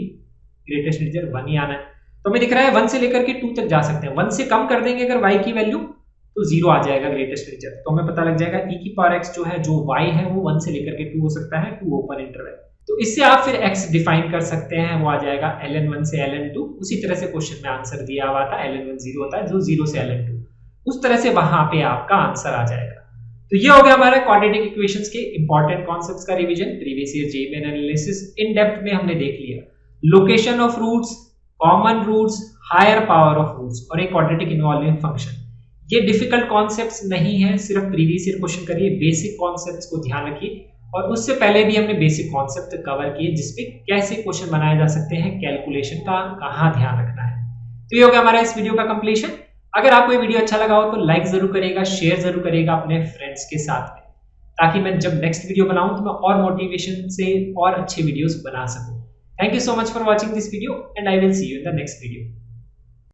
ग्रेटेस्ट इंटीजर 1 ही आना है। तो हमें दिख रहा है 1 से लेकर के 2 तक जा सकते हैं, 1 से कम कर देंगे अगर y की वैल्यू तो 0 आ जाएगा ग्रेटेस्ट इंटीजर, तो हमें पता लग जाएगा e⁻x जो है, जो y है वो 1 से लेकर के 2 हो सकता है, 2 ओपन इंटरवल, तो इससे आप फिर x डिफाइन कर सकते हैं, वो आ जाएगा ln1 से ln2, उसी तरह से क्वेश्चन में आंसर दिया हुआ था, ln1 0 होता है, जो 0 से ln2, उस तरह से वहां पे आपका आंसर आ जाएगा। तो ये हो गया हमारा क्वाड्रेटिक इक्वेशंस के इंपॉर्टेंट कॉन्सेप्ट्स का revision, previous year JEE Main analysis in depth में हमने देख लिया, location of roots, common roots, higher power of roots और एक क्वाड्रेटिक इन्वॉल्विंग फंक्शन। ये डिफिकल्ट कॉन्सेप्ट्स नहीं है, सिर्फ प्रीवियस ईयर क्वेश्चन करिए, बेसिक कॉन्सेप्ट्स को ध्यान रखिए, और उससे पहले भी हमने बेसिक कॉन्सेप्ट कवर किए जिसपे कैसे क्वेश्चन बनाए जा सकते हैं, कैलकुलेशन का कहाँ ध्यान रखना है। तो ये हो गया हमारा इस वीडियो का कंप्लीशन। अगर आपको ये वीडियो अच्छा लगा हो तो लाइक जरूर करिएगा, शेयर जरूर करिएगा अपने फ्रेंड्स के साथ में, ताकि मैं जब नेक्स्ट वीडियो बनाऊं तो मैं और मोटिवेशन से और अच्छे वीडियोस बना सकूं। Thank you so much for watching this video and I will see you in the next video.